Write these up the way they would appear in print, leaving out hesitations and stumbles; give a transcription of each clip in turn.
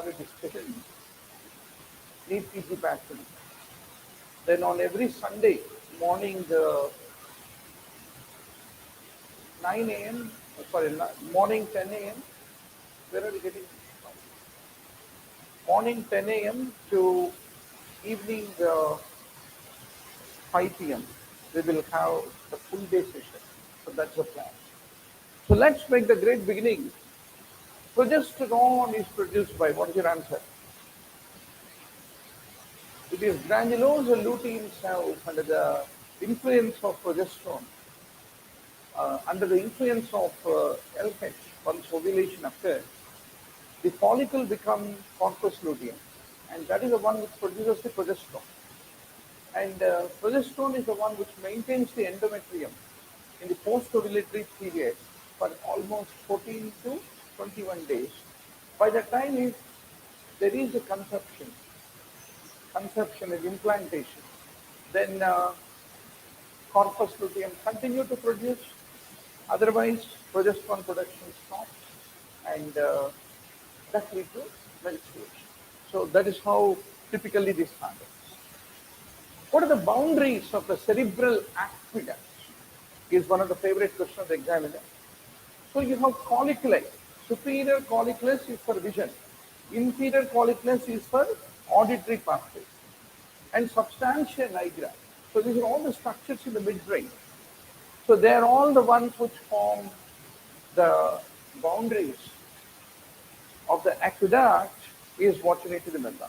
have a discussion, need easy pattern. Then on every Sunday morning, 9 a.m., sorry, morning 10 a.m., where are we getting from? Morning 10 a.m. to evening 5 p.m., we will have the full day session. So that's the plan. So let's make the great beginning. Progesterone is produced by, what is your answer? It is granulose lutein cells under the influence of progesterone. Under the influence of LH, once ovulation occurs, the follicle becomes corpus luteum, and that is the one which produces the progesterone. And progesterone is the one which maintains the endometrium in the post-ovulatory period for almost 14 to 21 days. By the time there is a conception is implantation, then corpus luteum continue to produce. Otherwise, progesterone production stops, and that leads to menstruation. So that is how typically this happens. What are the boundaries of the cerebral aqueduct? Is one of the favorite questions of the examiner. So you have colliculi. Superior colliculus is for vision. Inferior colliculus is for auditory pathway. And substantia nigra. So these are all the structures in the midbrain. So they are all the ones which form the boundaries of the aqueduct, is what you need to remember.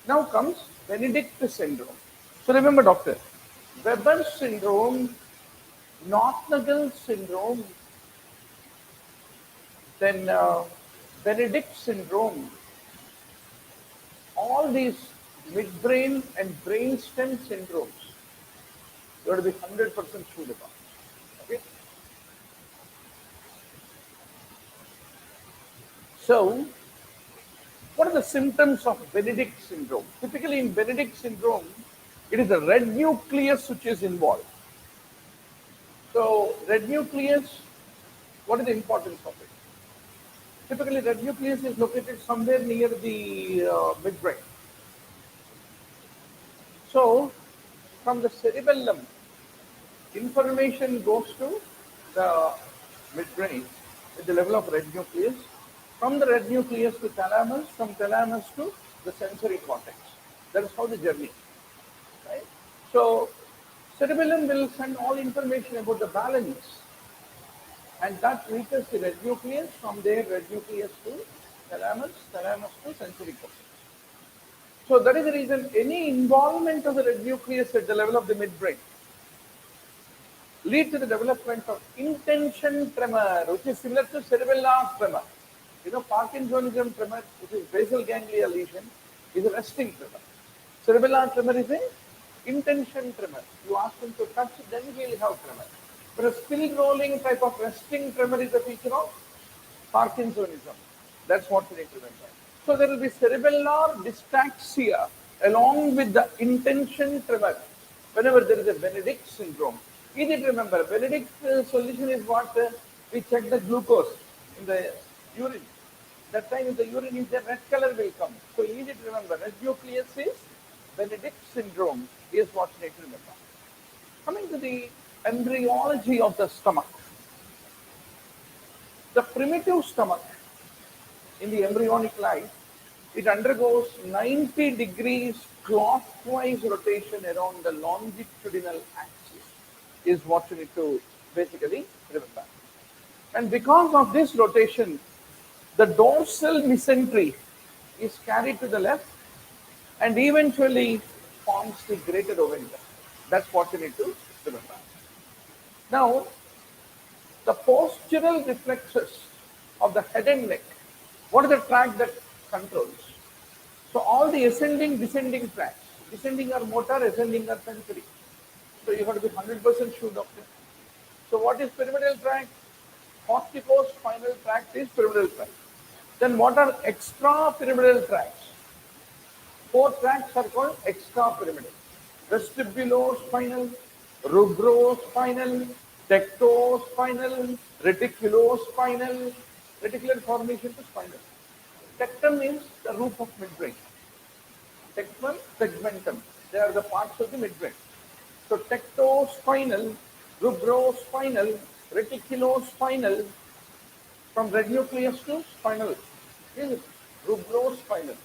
Now comes Benedict Syndrome. So remember, doctor, Weber syndrome, North-Nagel syndrome, then Benedict syndrome, all these midbrain and brainstem syndromes, you have to be 100% sure about. Okay? So, what are the symptoms of Benedict syndrome? Typically in Benedict syndrome, it is the red nucleus which is involved. So, red nucleus, what is the importance of it? Typically, red nucleus is located somewhere near the midbrain. So, from the cerebellum, information goes to the midbrain at the level of red nucleus. From the red nucleus to thalamus, from thalamus to the sensory cortex. That is how the journey. Right? So, cerebellum will send all information about the balance, and that reaches the red nucleus. From there, red nucleus to thalamus, thalamus to sensory cortex. So that is the reason any involvement of the red nucleus at the level of the midbrain lead to the development of intention tremor, which is similar to cerebellar tremor. You know, Parkinsonism tremor, which is basal ganglia lesion, is a resting tremor. Cerebellar tremor is an intention tremor. You ask him to touch, then he will have tremor. But a still rolling type of resting tremor is a feature of Parkinsonism. That's what we need to remember. So there will be cerebellar dystaxia along with the intention tremor whenever there is a Benedict syndrome. Easy to remember. Benedict solution is what we check the glucose in the urine. That time if the urine is there, red color will come. So easy to remember. Red nucleus is Benedict syndrome is what you need to remember. Coming to the embryology of the stomach. The primitive stomach in the embryonic life, it undergoes 90 degrees clockwise rotation around the longitudinal axis, is what you need to basically remember. And because of this rotation, the dorsal mesentery is carried to the left and eventually forms the greater oventa. That's what you need to remember. Now, the postural reflexes of the head and neck, what is the tract that controls? So all the ascending, descending tracts, descending are motor, ascending are sensory. So you have to be 100% sure, doctor. So what is pyramidal tract? Corticospinal tract is pyramidal tract. Then what are extrapyramidal tracts? 4 tracts are called extrapyramidal. Vestibulospinal, rugrospinal, tectospinal, reticulospinal, reticular formation to spinal. Tectum is the roof of midbrain. Tectum, segmentum. They are the parts of the midbrain. So tectospinal, rubrospinal, reticulospinal, from red nucleus to spinal. Is rubrospinal.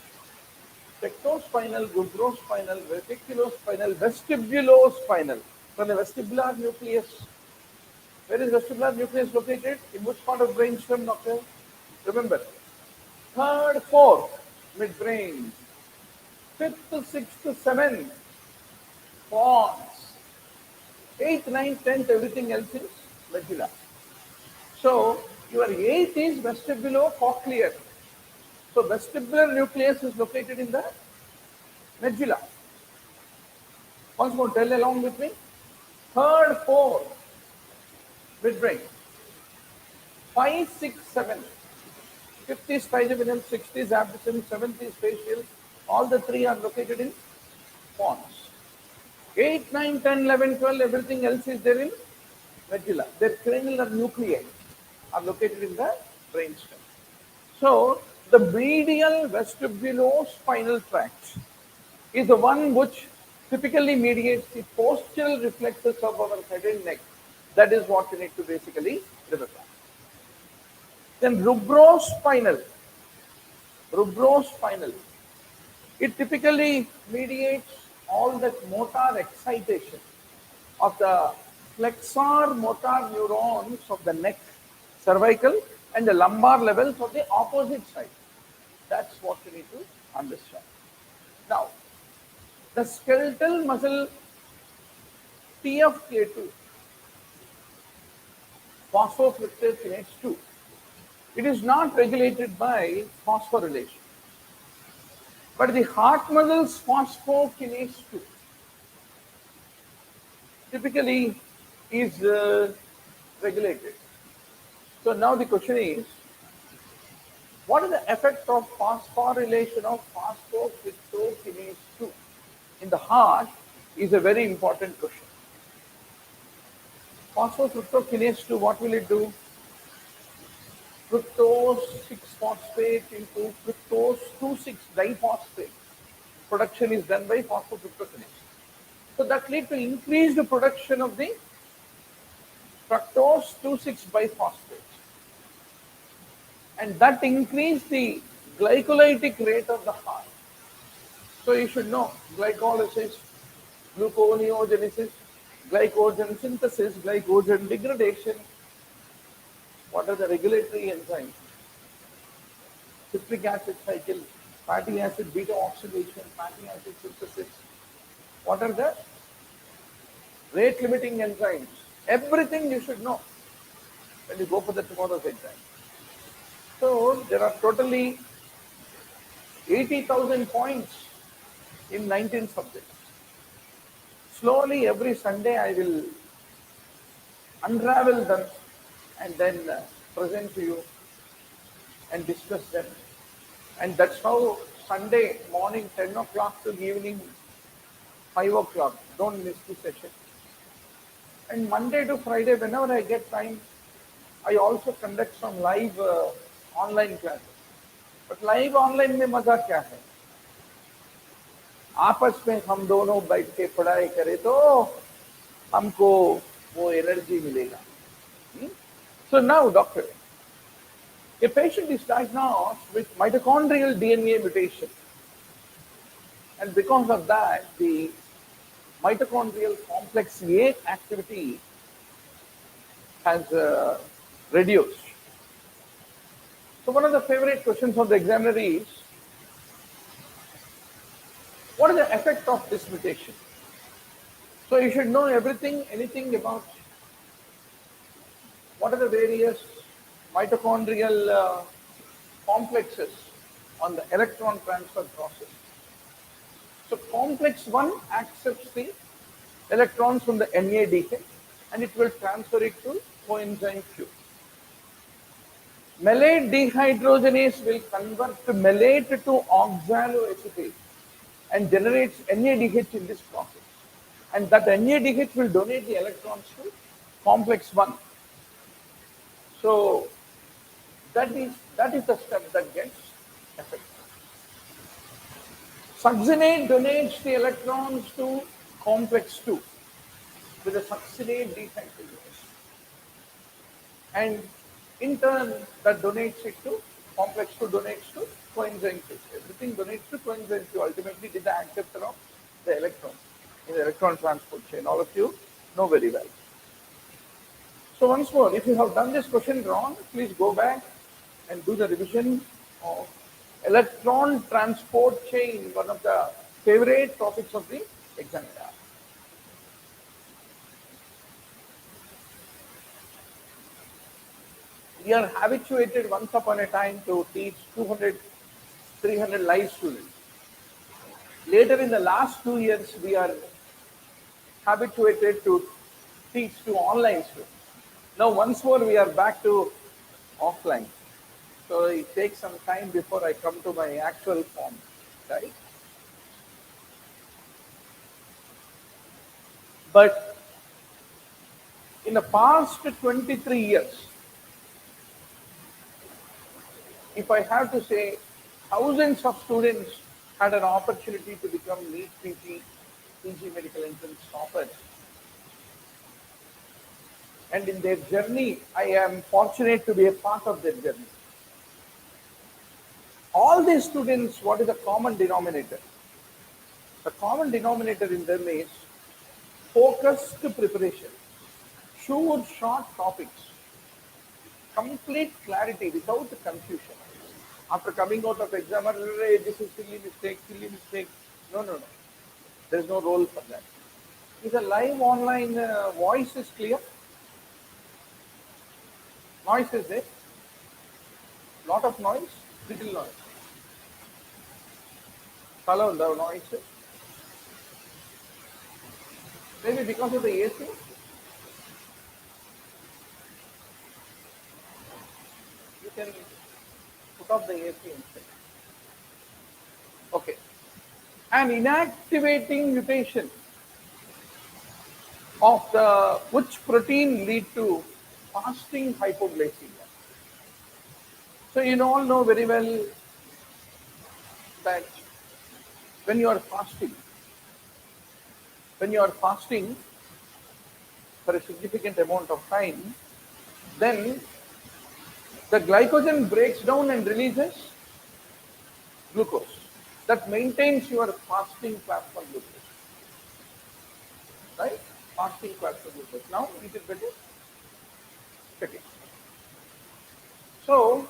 Tectospinal, rubrospinal, reticulospinal, vestibulospinal. From the vestibular nucleus. Where is vestibular nucleus located? In which part of brainstem, doctor? Remember, third, fourth, midbrain. Fifth, sixth, seventh, pons. Eighth, ninth, tenth, everything else is medulla. So your eighth is vestibulocochlear. So vestibular nucleus is located in the medulla. Once more, tell along with me. Third, fourth, midbrain. 5, 6, 7. Fifth is trigeminal, sixth is abdomen, seventh is facial. All the three are located in pons. 8, 9, 10, 11, 12, everything else is there in medulla. Their cranial nuclei are located in the brainstem. So the medial vestibulospinal tract is the one which typically mediates the postural reflexes of our head and neck. That is what you need to basically remember. Then rubrospinal. It typically mediates all that motor excitation of the flexor motor neurons of the neck, cervical, and the lumbar levels of the opposite side. That's what you need to understand. Now, the skeletal muscle TFK2, phosphofructose kinase 2, it is not regulated by phosphorylation. But the heart muscle's phosphokinase 2 typically is regulated. So now the question is, what is the effect of phosphorylation of phosphofructokinase 2 in the heart is a very important question. Phosphofructokinase 2, what will it do? Fructose 6-phosphate into fructose 2,6-diphosphate. Production is done by phosphofructokinase. So that leads to increased production of the fructose 2,6-biphosphate. And that increased the glycolytic rate of the heart. So you should know glycolysis, gluconeogenesis, glycogen synthesis, glycogen degradation. What are the regulatory enzymes? Citric acid cycle, fatty acid beta oxidation, fatty acid synthesis. What are the rate limiting enzymes? Everything you should know when you go for the tomorrow's exam. So there are totally 80,000 points in 19 subjects. Slowly every Sunday I will unravel them and then present to you and discuss them. And that's how Sunday morning 10 o'clock to evening 5 o'clock. Don't miss the session. And Monday to Friday, whenever I get time, I also conduct some live online classes. But live online में मजा क्या है? आपस में हम दोनों बैठ के पढ़ाई करें तो हमको वो एनर्जी मिलेगा. So now, doctor, a patient is diagnosed with mitochondrial DNA mutation. And because of that, the mitochondrial complex A activity has reduced. So one of the favorite questions of the examiner is, what is the effect of this mutation? So you should know anything about what are the various mitochondrial complexes on the electron transfer process. So complex 1 accepts the electrons from the NADH and it will transfer it to coenzyme Q. Malate dehydrogenase will convert the malate to oxaloacetate and generates NADH in this process. And that NADH will donate the electrons to complex 1. So that is the step that gets effect. Succinate donates the electrons to complex 2 with a succinate dehydrogenase. And in turn, that donates it to complex 2 donates to coenzyme 2. Everything donates to coenzyme 2. Ultimately, did the acceptor of the electron in the electron transport chain. All of you know very well. So once more, if you have done this question wrong, please go back and do the revision of electron transport chain, one of the favorite topics of the examiner. We are habituated once upon a time to teach 200, 300 live students. Later in the last 2 years, we are habituated to teach to online students. Now once more we are back to offline. So it takes some time before I come to my actual form, right? But in the past 23 years, if I have to say, thousands of students had an opportunity to become NEET PG medical entrance toppers. And in their journey, I am fortunate to be a part of their journey. All these students, what is the common denominator? The common denominator in them is focused preparation, short topics, complete clarity without confusion. After coming out of exam, this is silly mistake. No. There is no role for that. Is a live online voice is clear? Noise is there? Lot of noise? Little noise. Follow the noise. Maybe because of the AC? You can put off the AC instead. Okay. An inactivating mutation of the which protein lead to fasting hypoglycemia. So you all know very well that when you are fasting for a significant amount of time, then the glycogen breaks down and releases glucose. That maintains your fasting plasma glucose. Right? Fasting plasma glucose. Now, is it better? Check it. So,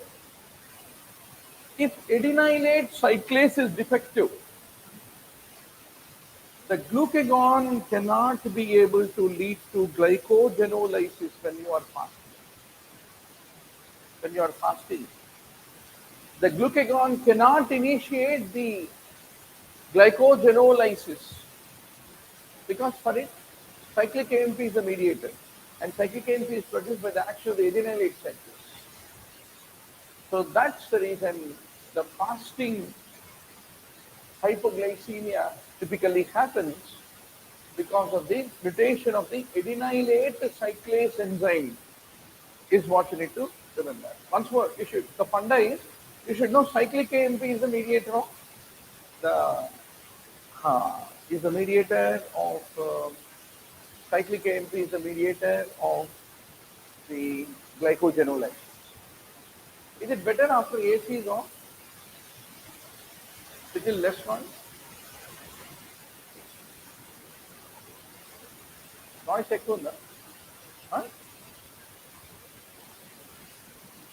if adenylate cyclase is defective, the glucagon cannot be able to lead to glycogenolysis when you are fasting. The glucagon cannot initiate the glycogenolysis because for it, cyclic AMP is the mediator, and cyclic AMP is produced by the action of the adenylate cyclase. So that's the reason the fasting hypoglycemia typically happens because of the mutation of the adenylate cyclase enzyme is what you need to remember. Once more, the funda is, you should know cyclic AMP is the mediator of cyclic AMP is the mediator of the glycogenolysis. Is it better after AC is on? Little less noise? Noise ekunda? Huh?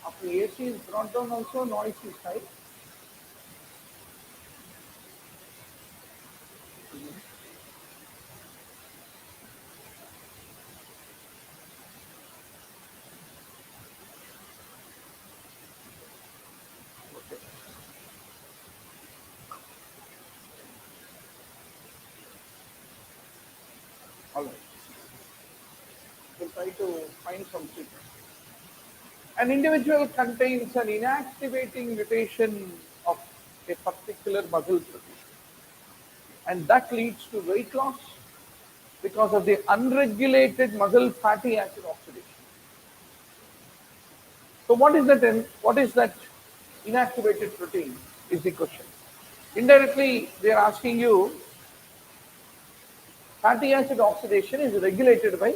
After AC is brought down also, noise is high. All right. We'll try to find some secret. An individual contains an inactivating mutation of a particular muscle protein, and that leads to weight loss because of the unregulated muscle fatty acid oxidation. So what is that inactivated protein? is the question. Indirectly, they are asking you, fatty acid oxidation is regulated by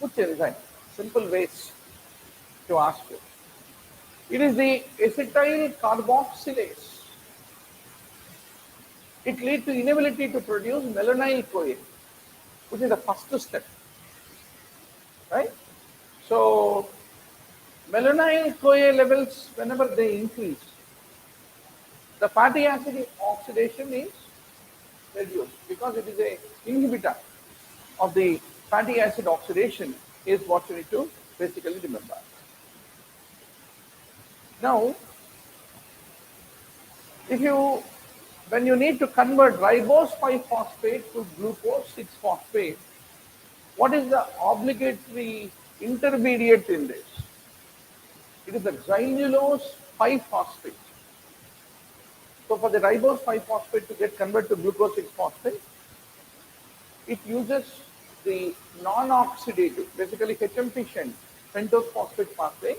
which enzyme? Simple ways to ask you. It is the acetyl carboxylase. It leads to inability to produce melanyl-CoA, which is the first step, right? So, melanyl-CoA levels, whenever they increase, the fatty acid oxidation is reduced because it is a inhibitor of the fatty acid oxidation is what you need to basically remember. Now, when you need to convert ribose 5-phosphate to glucose 6-phosphate, what is the obligatory intermediate in this? It is the xylulose 5-phosphate. So for the ribose 5-phosphate to get converted to glucose 6-phosphate, it uses the non-oxidative, basically HMP shunt pentose phosphate pathway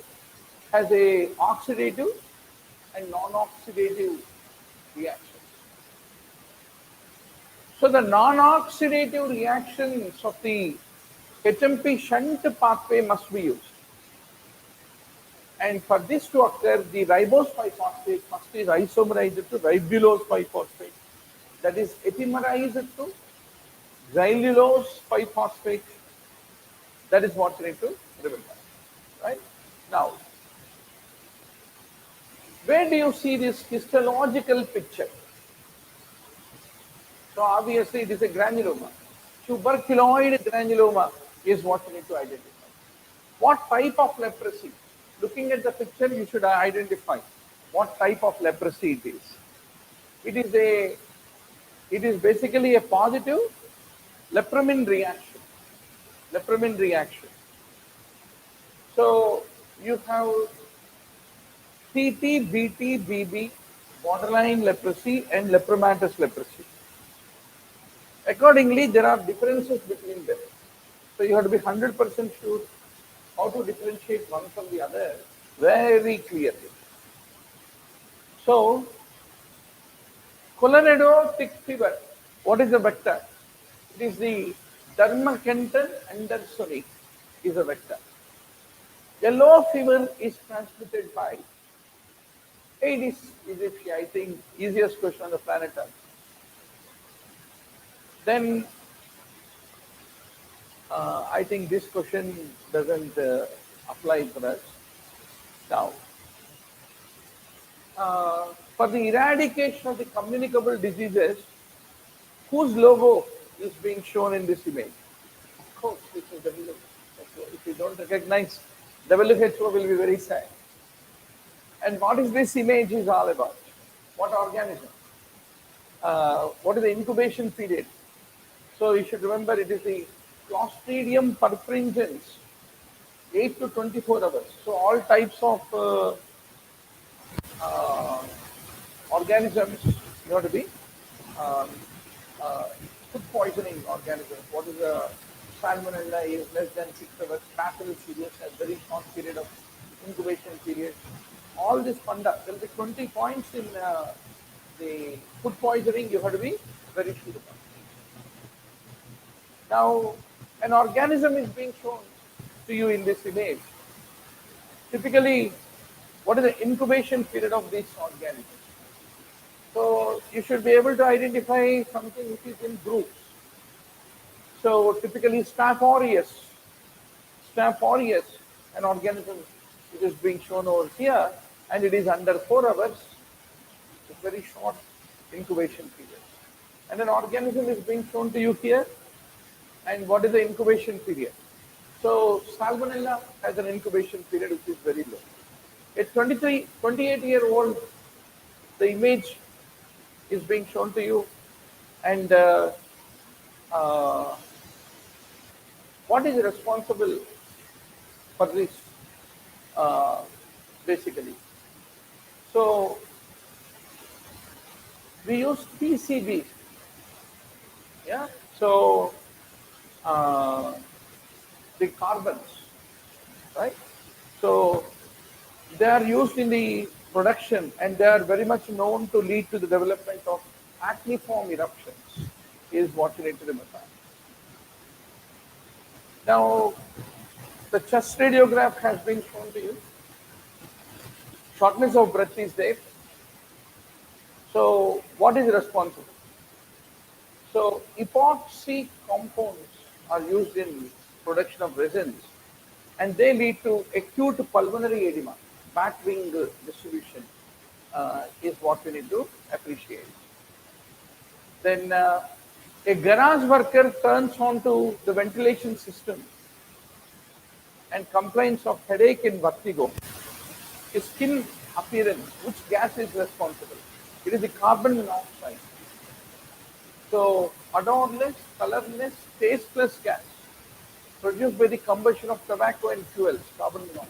has a oxidative and non-oxidative reactions. So the non-oxidative reactions of the HMP shunt pathway must be used. And for this to occur, the ribose 5-phosphate must be isomerized to ribulose 5-phosphate. That is epimerized to xylulose 5-phosphate. That is what you need to remember. Right? Now, where do you see this histological picture? So obviously it is a granuloma. Tuberculoid granuloma is what you need to identify. What type of leprosy? Looking at the picture, you should identify what type of leprosy it is. It is basically a positive lepramin reaction. Lepramin reaction. So you have CT, BT, BB, borderline leprosy and lepromatous leprosy. Accordingly, there are differences between them. So you have to be 100% sure how to differentiate one from the other very clearly. So, Colorado tick fever, what is the vector? It is the Dermacentin andersoni is a vector. Yellow fever is transmitted by Aedes aegypti, I think easiest question on the planet Earth. Then I think this question doesn't apply for us. Now, for the eradication of the communicable diseases, whose logo is being shown in this image? Of course, this is WHO. If you don't recognize, WHO will be very sad. And what is this image is all about? What organism? What is the incubation period? So you should remember it is the Clostridium perfringens, 8 to 24 hours. So all types of organisms, you have to be food poisoning organisms. What is the salmonella is less than 6 hours. Bacillus cereus has very short period of incubation period. All this funda, there will be 20 points in the food poisoning. You have to be very sure about. Now, an organism is being shown to you in this image. Typically, what is the incubation period of this organism? So, you should be able to identify something which is in groups. So, typically, Staph aureus, an organism which is being shown over here, and it is under 4 hours. It's a very short incubation period. And an organism is being shown to you here. And what is the incubation period? So Salmonella has an incubation period which is very low. A 28-year-old, the image is being shown to you. And what is responsible for this, basically? So we use PCB. Yeah. So the carbons, right? So they are used in the production, and they are very much known to lead to the development of acneiform eruptions, is what you need to remember. Now, the chest radiograph has been shown to you. Shortness of breath is there. So, what is responsible? So, epoxy compounds are used in production of resins, and they lead to acute pulmonary edema. Bat wing distribution is what we need to appreciate. Then a garage worker turns on to the ventilation system and complains of headache and vertigo. His skin appearance, which gas is responsible? It is the carbon monoxide. So, odorless, colorless, tasteless gas produced by the combustion of tobacco and fuels, carbon monoxide,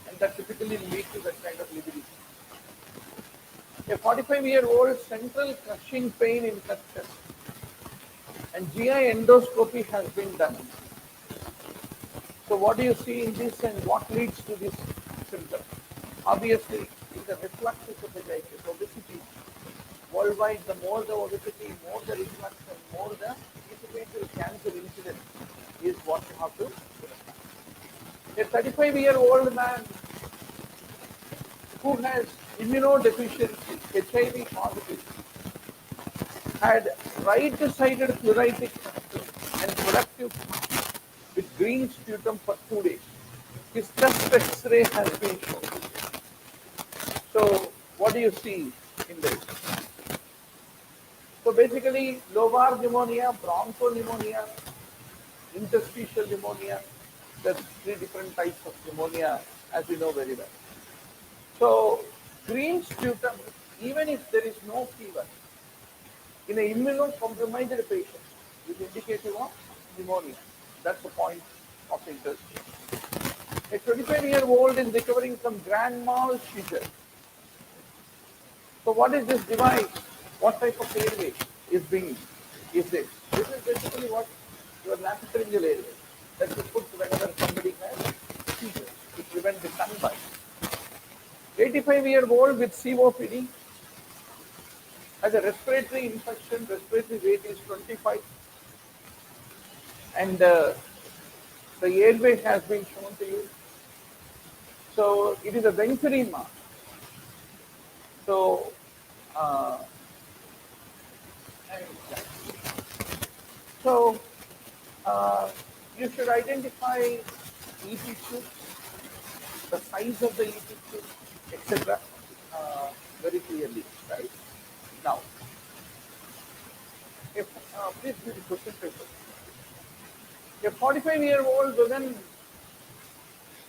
and that typically leads to that kind of lividity. A 45-year-old central crushing pain in her chest, and GI endoscopy has been done. So, what do you see in this, and what leads to this symptom? Obviously, it's a reflux esophagitis, obesity. Worldwide, the more the obesity, more the reflux, and more the esophageal cancer incidence is what you have to understand. A 35-year-old man who has immunodeficiency, HIV positive, had right-sided pleuritic and productive with green sputum for 2 days. His chest X-ray has been shown. So, what do you see in this? So, basically, lobar pneumonia, bronchopneumonia, interstitial pneumonia, there's 3 different types of pneumonia, as you know very well. So, green sputum, even if there is no fever, in an immunocompromised patient, is indicative of pneumonia. That's the point of interest. A 25-year-old is recovering from grand mal seizure. So, what is this device? What type of airway is this? This is basically what your nasopharyngeal airway that you put whenever somebody has seizure to prevent the sunbite. 85-year-old with COPD has a respiratory infection, respiratory rate is 25, and the airway has been shown to you. So, it is a Venturi. So, you should identify EP tubes, the size of the EP tube, etc. Very clearly, right? Now, please do the question paper. A 45-year-old woman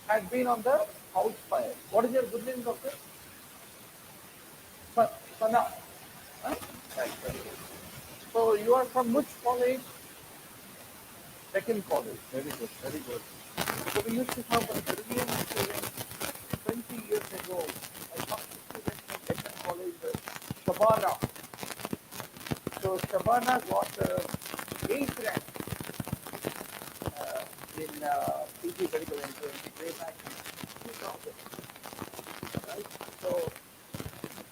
had been on the house fire. What is your good name, doctor? Sana. Huh? Right. So you are from which college? Second college. Very good, very good. So we used to have a brilliant student 20 years ago. I talked to students from second college, Shabana. So Shabana got 8th rank in PG medical entrance way back in 2000. Right? So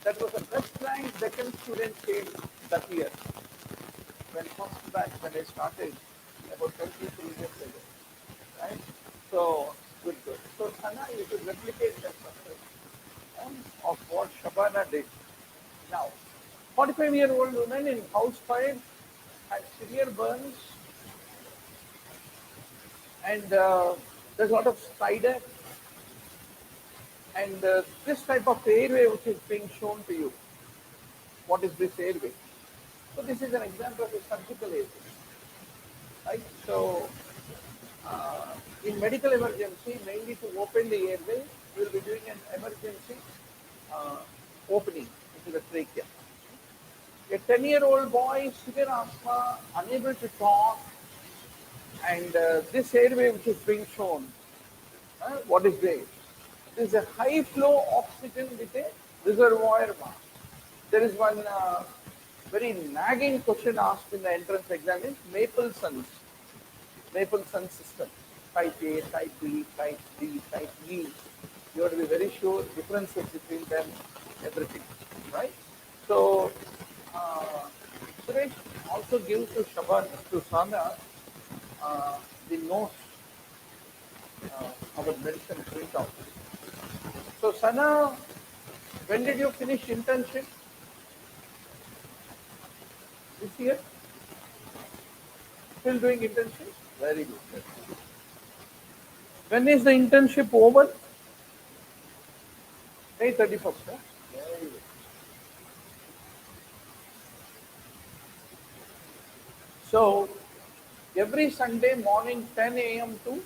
that was a best ranked second student came that year. When first batch, when I started about 23 years ago. Right? So good. So Sana, you should replicate that success of what Shabana did. Now, 45-year-old woman in house fire had severe burns, and there's a lot of stridor, and this type of airway which is being shown to you. What is this airway? So this is an example of a surgical airway, right? So in medical emergency, mainly to open the airway, we will be doing an emergency opening into the trachea. A 10-year-old boy, severe asthma, unable to talk, and this airway which is being shown, what is this? This is a high flow oxygen with a reservoir mask. There is one very nagging question asked in the entrance exam is Maple-Sun's system. Type A, type B, type D, type E. You have to be very sure differences between them, everything, right? So, Suresh also gives to Shaban, to Sana, the notes our medicine printout. So, Sana, when did you finish internship? This year? Still doing internship? Very good. When is the internship over? May 31st. Huh? Very good. So, every Sunday morning 10 a.m. to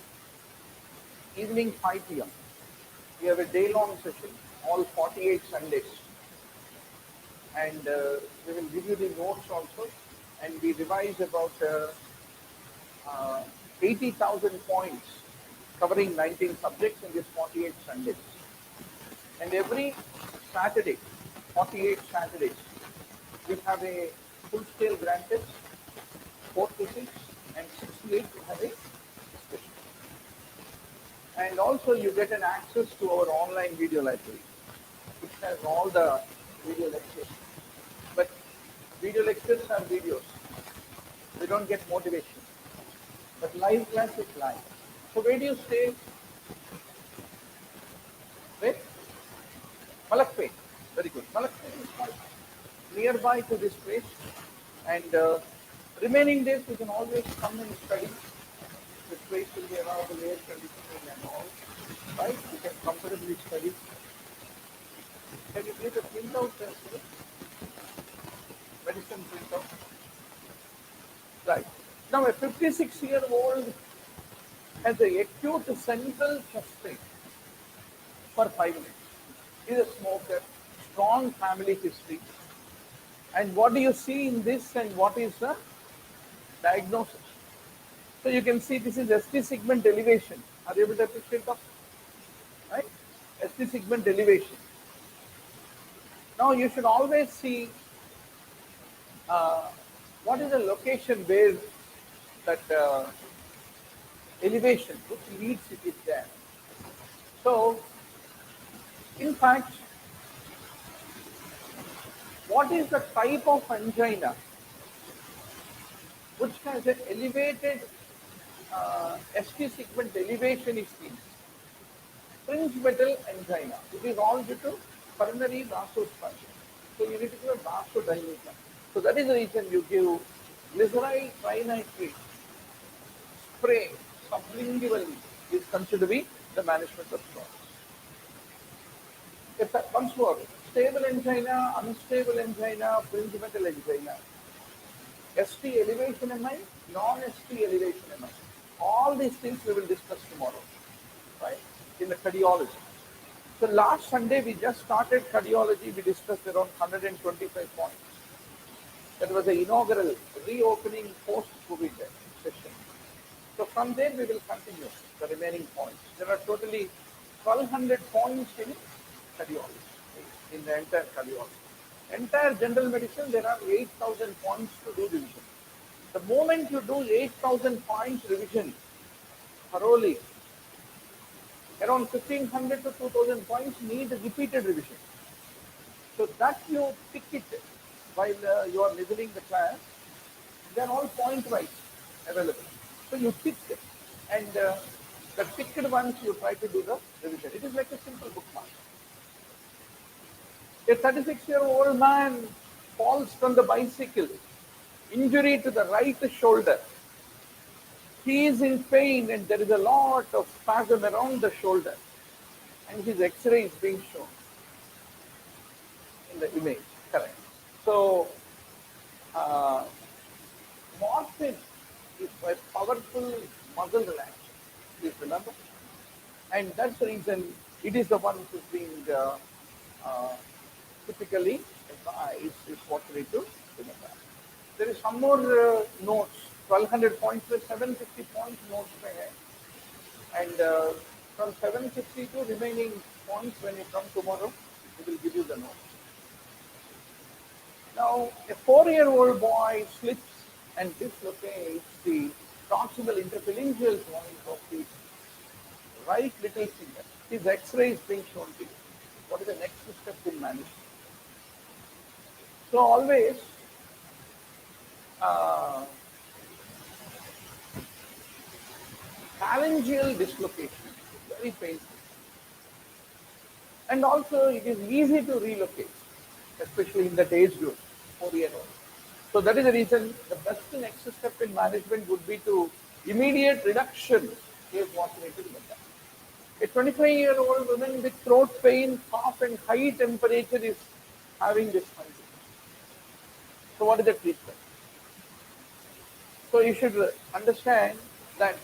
evening 5 p.m. We have a day-long session, all 48 Sundays. And we will give you the notes also. And we revise about 80,000 points covering 19 subjects in these 48 Sundays. And every Saturday, 48 Saturdays, we have a full-scale grand test, 4 to 6, and 6 to 8 we have a discussion. And also you get an access to our online video library, which has all the video lectures. But video lectures are videos. We don't get motivation. But live class is live. So where do you stay? Where? Malakpet. Very good. Malakpet is nearby to this place. And remaining days you can always come and study. This place will be available air conditioning and all. Right? You can comfortably study. Can you please print out medicine printout? Right. Now a 56-year-old has an acute central chest pain for 5 minutes. He is a smoker, strong family history. And what do you see in this and what is the diagnosis? So you can see this is ST segment elevation. Are you able to appreciate that? Right? ST segment elevation. Now you should always see what is the location where that elevation, which leads it is there. So, in fact, what is the type of angina which has an elevated ST segment elevation is seen? Fringe metal angina. It is all due to coronary vasospasm. So you need to give a vasodilator. So that is the reason you give glyceride trinitrate spray sublingually is considered to be the management of shock. Once more, stable angina, unstable angina, fringe metal angina, ST elevation MI, non-ST elevation MI. All these things we will discuss tomorrow, right, in the cardiology. So last Sunday we just started cardiology, we discussed around 125 points. That was the inaugural reopening post-COVID session. So from there we will continue the remaining points. There are totally 1,200 points in cardiology, in the entire cardiology. Entire general medicine, there are 8,000 points to do revision. The moment you do 8,000 points revision thoroughly, around 1,500 to 2,000 points need repeated revision. So that you pick it while you are listening the class. They are all point-wise available. So you pick it, and the picked ones you try to do the revision. It is like a simple bookmark. A 36-year-old man falls from the bicycle, injury to the right shoulder. He is in pain and there is a lot of spasm around the shoulder, and his X-ray is being shown in the image. Correct. So, morphine is a powerful muscle relaxer. Please remember. And that's the reason it is the one which is being typically is what we need to remember. There is some more notes, 1,200 points plus 750 points notes per head. And from 750 to remaining points, when you come tomorrow, we will give you the notes. Now, a 4-year-old boy slips and dislocates the proximal interphalangeal joint of the right little finger. His X-ray is being shown to you. What is the next step in management? So always uh, phalangeal dislocation, very painful. And also it is easy to relocate, especially in that age group, 4-year-old. So that is the reason the best next step in management would be to immediate reduction is what we need to look at. A 25-year-old woman with throat pain, cough and high temperature is having this finding. So what is the treatment? So you should understand that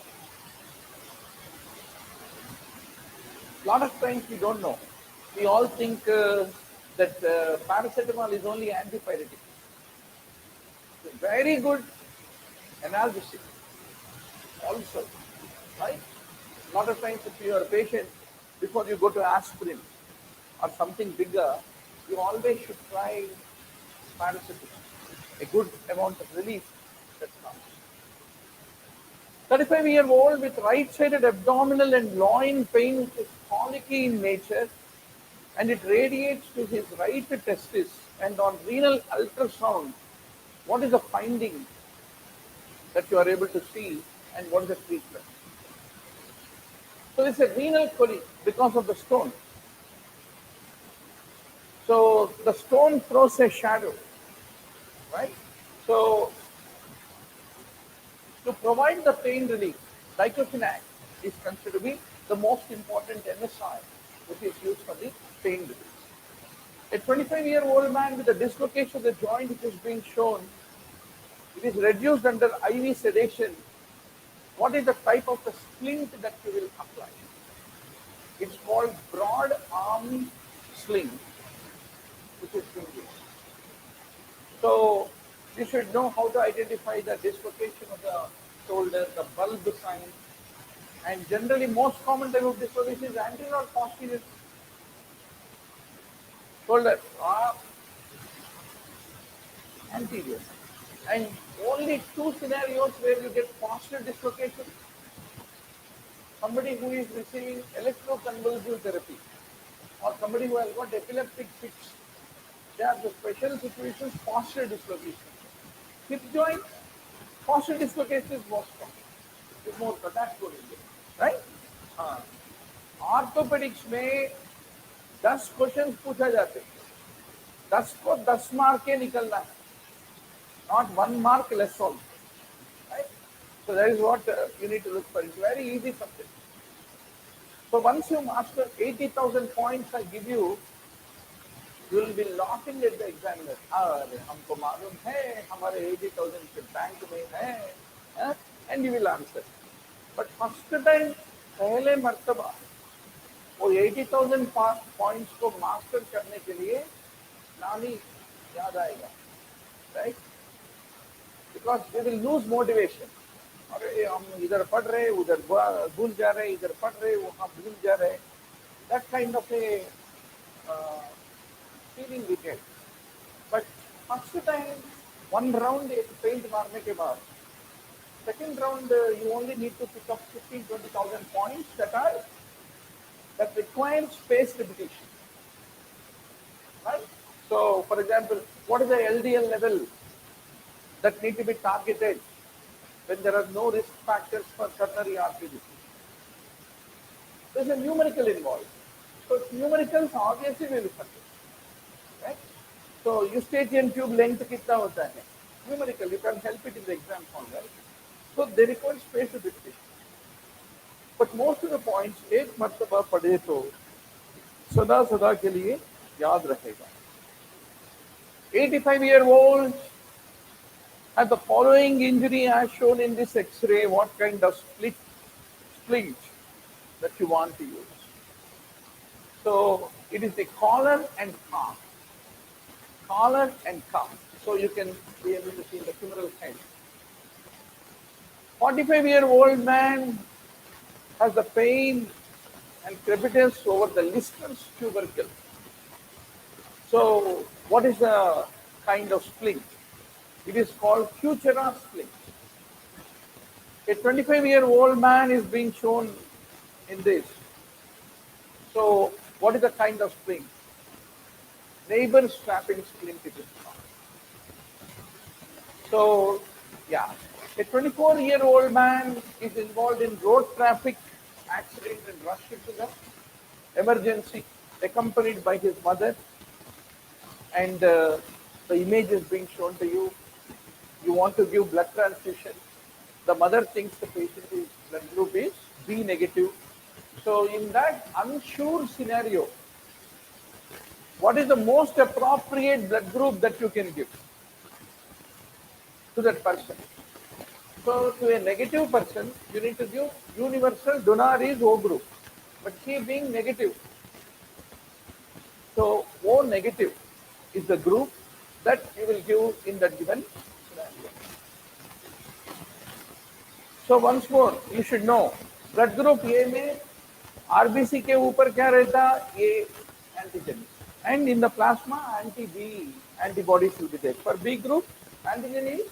a lot of times we don't know. We all think that paracetamol is only antipyretic. It's very good analgesic also, right? A lot of times if you are a patient, before you go to aspirin or something bigger, you always should try paracetamol. A good amount of relief that comes. 35-year-old with right-sided abdominal and loin pain is colicky in nature and it radiates to his right testis, and on renal ultrasound, what is the finding that you are able to see and what is the treatment? So it's a renal colic because of the stone. So the stone throws a shadow, right? So to provide the pain relief, diclofenac is considered to be the most important NSI which is used for the pain relief. A 25-year-old man with a dislocation of the joint which is being shown, it is reduced under IV sedation. What is the type of the splint that you will apply? It's called broad arm sling, which is being used. So you should know how to identify the dislocation of the shoulder, the bulb sign, and generally most common type of dislocation is anterior or posterior shoulder, anterior. And only two scenarios where you get posterior dislocation. Somebody who is receiving electroconvulsive therapy or somebody who has got epileptic fits. They are the special situations, posterior dislocation. Hip joint, posterior dislocation is most common. It's more contact oriented, right? Orthopedics में 10 question पूछा जाते हैं, 10 को 10 mark के निकलना है, not 1 mark less also, right? So that is what you need to look for. It's very easy subject. So once you master 80,000 points I give you will be laughing at the examiner. अरे हमको मालूम है, हमारे 80,000 के bank में है, and you will answer. But first time पहले मर्तबा वो 80,000 points को मास्टर करने के लिए नानी याद आएगा, right? Because they will lose motivation. अरे हम इधर पढ़ रहे, उधर भूल जा रहे, इधर पढ़ रहे, वहाँ भूल जा रहे. That kind of a feeling we get. But first time, one round paint मारने के बाद, second round you only need to pick up 15,000-20,000 points that require spaced repetition. Right? So, for example, what is the LDL level that need to be targeted when there are no risk factors for coronary artery disease? There's a numerical involved. So, numericals obviously will be affected. Right? So, eustachian tube length कितना होता है? Numerical, you can help it in the exam form, right? So, they require spaced repetition. But most of the points एक मर्तबा पढ़े तो सदा सदा के लिए याद रहेगा. 85-year-old had the following injury as shown in this X-ray. What kind of splint that you want to use? So it is the collar and calf. Collar and calf. So you can be able to see the femoral head. 45-year-old man has the pain and crepitus over the Lister's tubercle. So what is the kind of splint? It is called Kuchera splint. A 25-year-old man is being shown in this. So what is the kind of splint? Neighbor strapping splint it is called. So yeah, a 24-year-old man is involved in road traffic accident and rushed into the emergency, accompanied by his mother, and the image is being shown to you. You want to give blood transfusion. The mother thinks the patient's blood group is B negative. So in that unsure scenario, what is the most appropriate blood group that you can give to that person? So to a negative person, you need to give universal donor is O group. But he being negative, so O negative is the group that you will give in that given scenario. So once more, you should know, blood group A में RBC के ऊपर क्या रहता? A antigen. And in the plasma, anti-B antibodies will be there. For B group, antigen is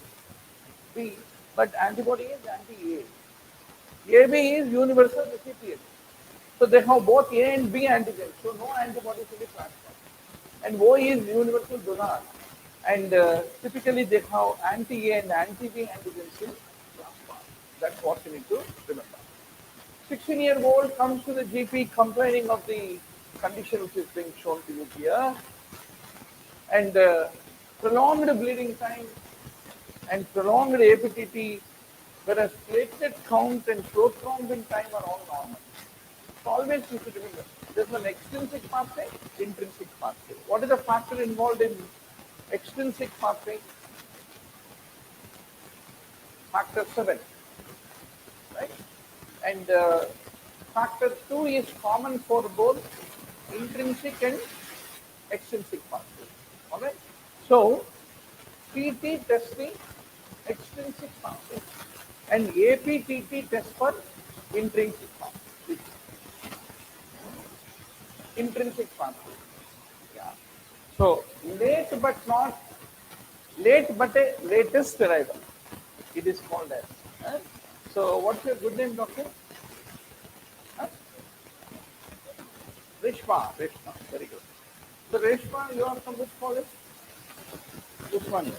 B, but antibody is anti-A. AB is universal recipient. So they have both A and B antigens. So no antibodies in the plasma. And O is universal donor. And typically they have anti-A and anti-B antigens in plasma. That's what you need to remember. 16-year-old comes to the GP complaining of the condition which is being shown to you here. And prolonged bleeding time and prolonged APTT, whereas platelet count and prothrombin time are all normal. So always you should remember, there's an extrinsic pathway, intrinsic pathway. What is the factor involved in extrinsic pathway? Factor 7, right? And factor 2 is common for both intrinsic and extrinsic pathway. All right. So PT tests the extrinsic pathway, and APTT tests for intrinsic pathway. Intrinsic pathway. Yeah. So late but a latest arrival. It is called as. So what's your good name, doctor? Reshma. Very good. So Reshma, you are from which college? This one.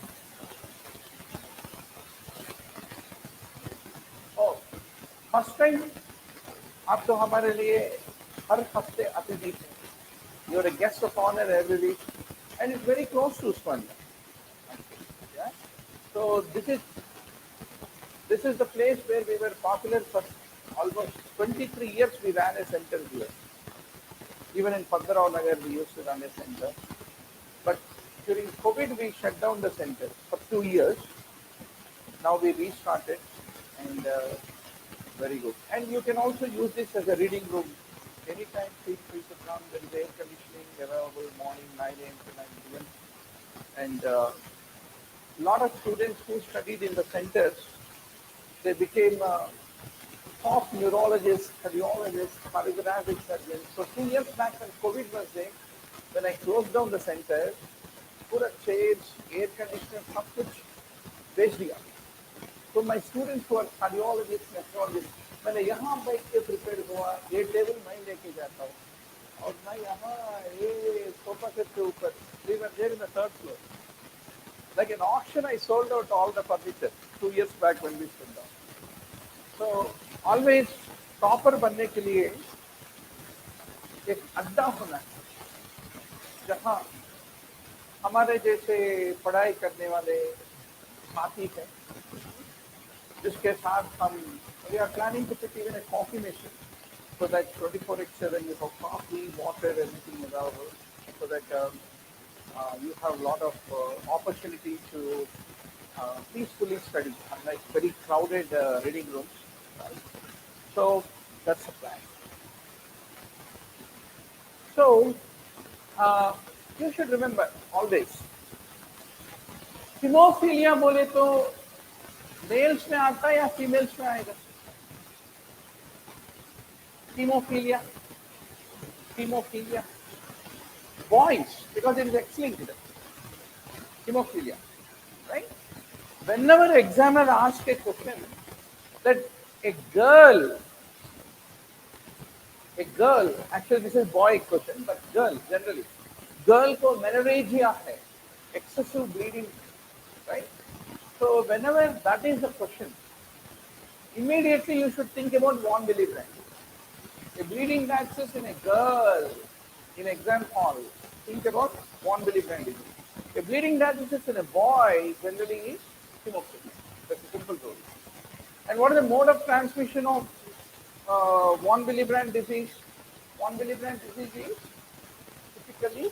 Oh, first time आप तो हमारे लिए हर हफ्ते अतिथि थे. You are a guest of honor every week, and it's very close to Usmania. Yeah. So this is the place where we were popular for almost 23 years. We ran a center here. Even in Padrao Nagar, we used to run a center. But during COVID, we shut down the center for 2 years. Now we restarted, and very good. And you can also use this as a reading room. Anytime, feel free to come. There is air conditioning available morning 9 a.m. to 9 p.m. And a lot of students who studied in the centers, they became top neurologists, cardiologists, cardiographic surgeons. So 2 years back when COVID was there, when I closed down the center, put chairs, air conditioner, सब कुछ बेच दिया. So my students who are cardiologists, nephrologists, मैंने यहाँ बैठ के prepare हुआ, ये टेबल मैं लेके जाता हूँ, और मैं यहाँ ये सोफा सेट के ऊपर, we were there in the third floor. Like an auction, I sold out all the furniture 2 years back when we stood down. So always topper बनने के लिए एक अड्डा होना है, जहाँ हमारे जैसे पढ़ाई करने वाले साथी हैं, जिसके साथ हम we are planning to put even a coffee machine so that 24/7 you have coffee, water, everything available, so that you have a lot of opportunity to peacefully study, unlike very crowded reading rooms. Right? So that's the plan. So you should remember always, hemophiliया बोले तो mails में आता है या females में आएगा? Hemophilia, boys, because it is X-linked. Hemophilia, right? Whenever examiner asks a question that a girl A girl, actually this is boy question, but girl generally, girl को menorrhagia है, excessive bleeding, right? So whenever that is the question, immediately you should think about von Willebrand. A bleeding access in a girl in exam hall, think about von Willebrand disease. A bleeding access in a boy generally is hemophilia. That's a simple rule. And what is the mode of transmission of von Willebrand disease? Von Willebrand disease is typically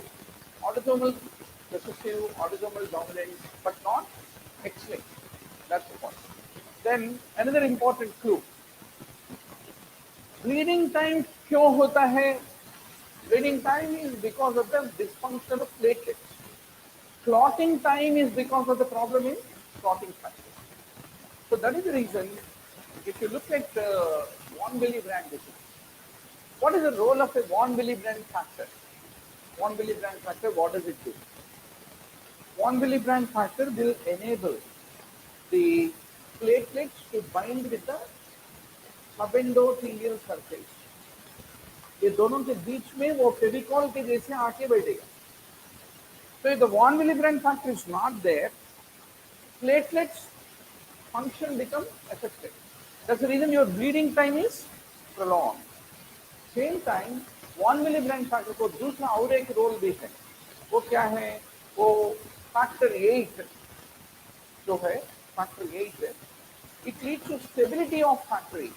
autosomal recessive, autosomal dominant, but not X-linked. That's the point. Then another important clue. Bleeding time क्यों होता है? Bleeding time is because of the dysfunction of platelets. Clotting time is because of the problem in clotting factor. So that is the reason, if you look at von Willebrand disease, what is the role of a von Willebrand factor? Von Willebrand factor, what does it do? Von Willebrand factor will enable the platelets to bind with the subendothelial surface. ये दोनों के बीच में वो फेविकॉल के जैसे आके बैठेगा. So if the von Willebrand factor is not there, platelets function becomes affected. That's the reason your bleeding time is prolonged. Same time, von Willebrand factor को दूसरा और एक रोल भी है. वो क्या है? वो factor 8 जो है, factor 8 है. It leads to stability of factor 8.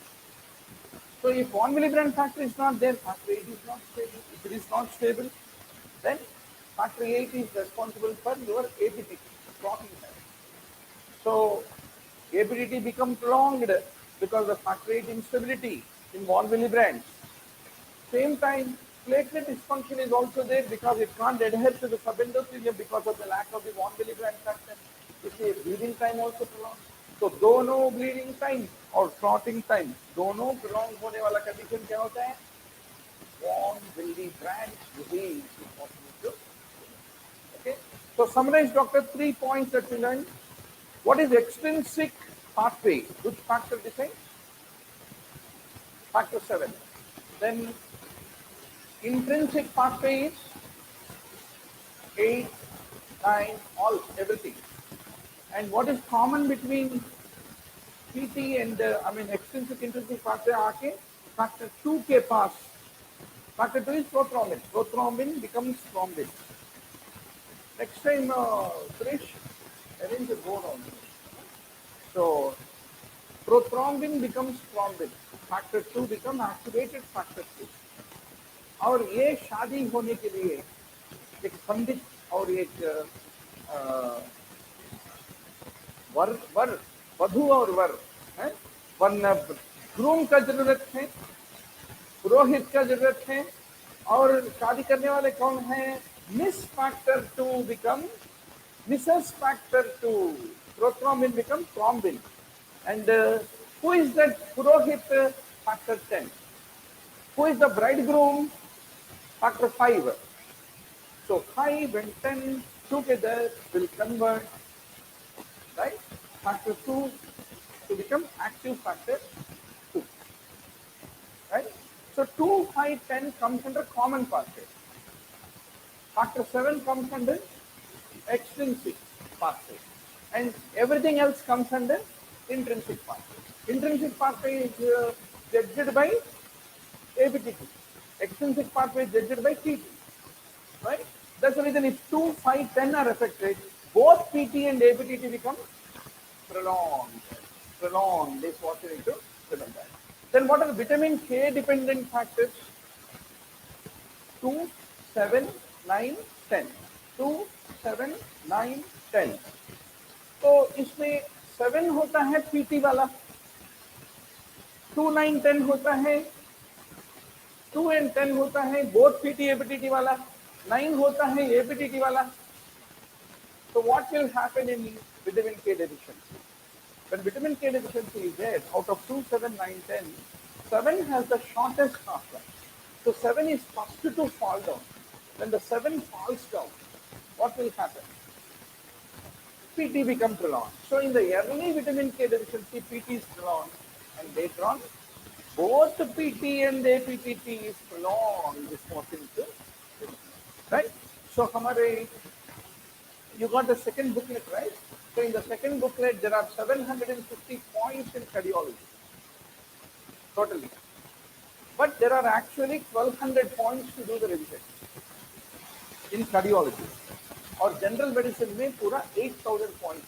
So if von Willebrand factor is not there, factor 8 is not stable. If it is not stable, then factor 8 is responsible for your APT, clotting time. So APT becomes prolonged because of factor 8 instability in von Willebrand. Same time, platelet dysfunction is also there because it can't adhere to the subendothelium because of the lack of the von Willebrand factor. इसलिए bleeding time also prolonged. तो दोनों bleeding time और clotting time दोनों prolonged होने वाला condition क्या होता है? Von Willebrand disease is what we do. Okay. So summarize, doctor, 3 points that we learned. What is extrinsic pathway? Which factor decides? Factor 7. Then intrinsic pathway is 8, 9, all, everything. And what is common between PT and extrinsic intrinsic pathway आके factor 2 के पास. Factor 2 is prothrombin. Prothrombin becomes thrombin. Next time, Krish, arrange the board on this. So prothrombin becomes thrombin. Factor 2 becomes activated factor 2. और ये शादी होने के लिए एक पंडित और एक वधू और वर है, वरना ग्रूम का जरूरत है, पुरोहित का जरूरत है, और शादी करने वाले कौन है? Miss factor 2 become Mrs factor 2. Prothrombin becomes thrombin. And who is that purohit? Factor 10. Who is the bridegroom? Factor 5. So 5 and 10 together will convert, right, factor 2 to become active factor 2. Right? So 2, 5, 10 comes under common pathway. Factor 7 comes under extrinsic pathway. And everything else comes under intrinsic pathway. Intrinsic pathway is judged by ABTT. Extrinsic pathway is judged by PT. Right? That's the reason if 2, 5, 10 are affected, both PT and ABTT become prolonged. Prolonged is what you need to remember. Then what are the vitamin K dependent factors? 2, 7, 9, 10. 2, 7, 9, 10. तो इसमें 7 होता है PT वाला, 2, 9, 10 होता है, 2 and 10 होता है both PT ABTT वाला, 9 होता है ABTT वाला. So what will happen in vitamin K deficiency? When vitamin K deficiency is there, out of 2, 7, 9, 10, 7 has the shortest half-life. So 7 is first to fall down. When the 7 falls down, what will happen? PT becomes prolonged. So in the early vitamin K deficiency, PT is prolonged, and later on both PT and APTT is prolonged smoking to right. So, you got the second booklet, right? So, in the second booklet, there are 750 points in cardiology totally, but there are actually 1200 points to do the revision in cardiology. और general medicine में पूरा 8000 points,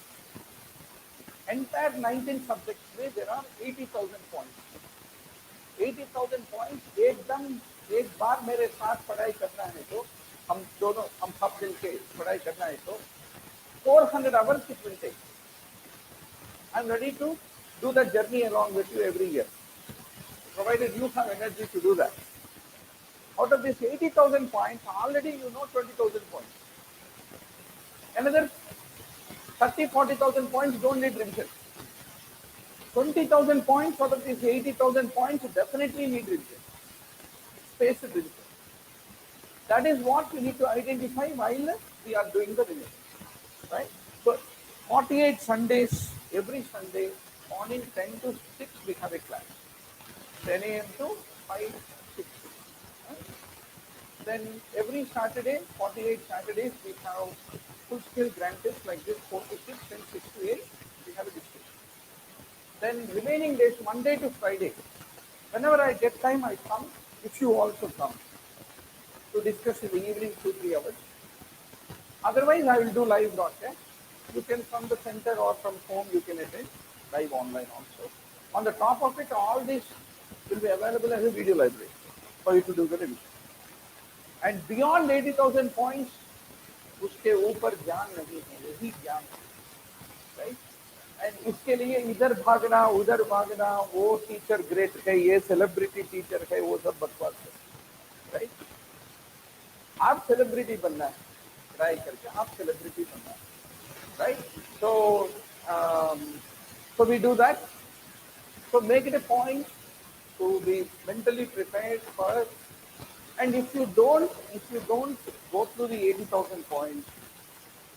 entire 19 subjects में there are 80000 points. 80000 points एकदम एक बार मेरे साथ पढ़ाई करना है तो हम सब मिल के पढ़ाई करना है तो 400 hours it will take. I am ready to do the journey along with you every year, provided you have energy to do that. Out of this 80,000 points, already you know 20,000 points. Another 30,000-40,000 points don't need revision. 20,000 points out of these 80,000 points definitely need revision. Spaced revision. That is what we need to identify while we are doing the revision. Right? So 48 Sundays, every Sunday, morning 10 to 6 we have a class. 10 a.m. to 5, 6. Right? Then every Saturday, 48 Saturdays, we have full scale grand tests like this, 4 to 6 and 6 to 8, we have a discussion. Then remaining days, Monday to Friday, whenever I get time, I come, if you also come, to discuss in the evening 2-3 hours. Otherwise, I will do live broadcast. You can from the center or from home, you can attend live online also. On the top of it, all this will be available as a video library for you to do the revision. And beyond 80,000 points, उसके ऊपर ज्ञान नहीं है, यही ज्ञान है, right. And इसके लिए इधर भागना उधर भागना, वो टीचर ग्रेट है, ये सेलिब्रिटी टीचर है, वो सब बकवास है, राइट. आप सेलिब्रिटी बनना है, ट्राई करके आप सेलिब्रिटी बनना है, right. So we do that. So make it a point to be mentally prepared for. And if you don't go through the 80,000 points,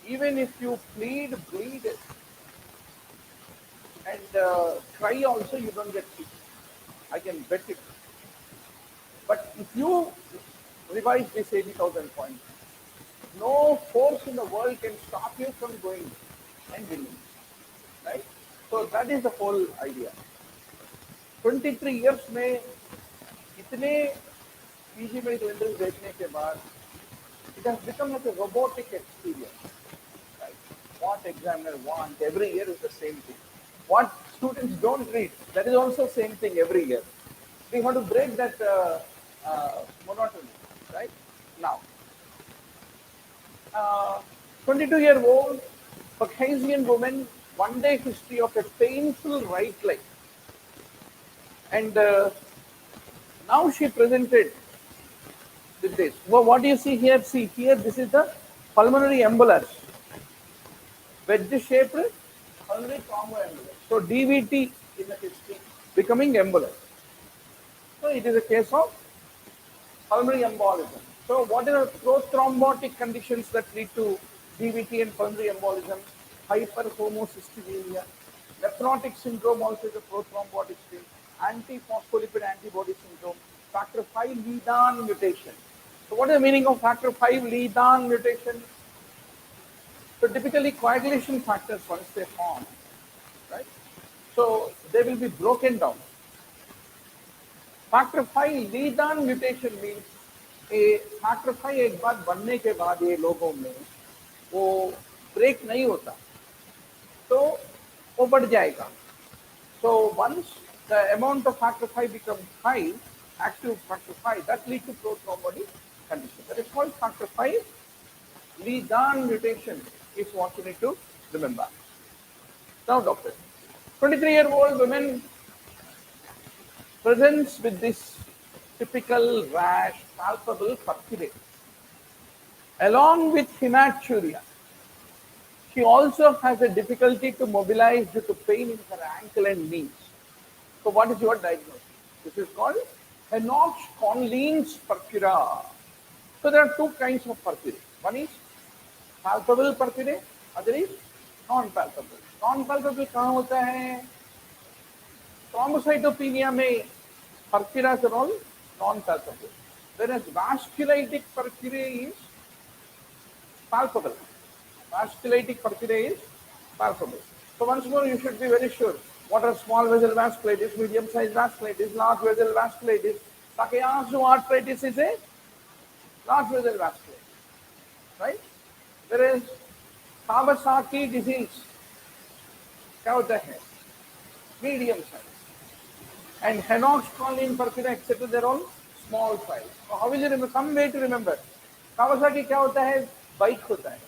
even if you bleed, and cry also, you don't get sick. I can bet it. But if you revise this 80,000 points, no force in the world can stop you from going and winning. Right? So that is the whole idea. 23 years में इतने PG medical entrance देखने के बाद, it has become like a robotic experience. Right? What examiner wants every year is the same thing. What students don't read, that is also same thing every year. We have to break that monotony. Right? Now, 22-year-old Caucasian woman, one-day history of a painful right leg. And now she presented with this. Well, what do you see here? See here, this is the pulmonary embolus. Wedge-shaped pulmonary thromboembolus. So DVT in the history becoming embolus. So it is a case of pulmonary embolism. So what are the prothrombotic conditions that lead to DVT and pulmonary embolism? Hyperhomocysteine, nephrotic syndrome also is a prothrombotic state, antiphospholipid antibody syndrome, factor V Leadan mutation. So what is the meaning of factor V Leadan mutation? So typically coagulation factors, once they form, right? So they will be broken down. Factor V Leadan mutation means a factor V एक बार बनने के बाद ये लोगों में वो break नहीं होता, तो वो बढ़ जाएगा. So once the amount of factor V becomes high, active factor V, that leads to prothrombotic condition. That is called factor V Leadan mutation is what you need to remember. Now, doctor, 23-year-old woman presents with this typical rash, palpable purpura, along with hematuria. She also has a difficulty to mobilize due to pain in her ankle and knees. So what is your diagnosis? This is called Henoch-Conlin's purpura. So there are two kinds of purpura. One is palpable purpura, other is non-palpable. Non-palpable कहाँ होता है? Thrombocytopenia में Porphyrias are all non-palpable. Whereas vasculitic porphyria is palpable. Vasculitic porphyria is palpable. So once more, you should be very sure what are small vessel vasculitis, medium-sized vasculitis, large vessel vasculitis. Takayasu arthritis is a large vessel vasculitis, right? Whereas Kawasaki disease, क्या होता है? Medium size. And Henox-Conlin porphyria, etc. they're all small size. So how is it? Some way to remember. Kawasaki क्या होता है? Bike होता है.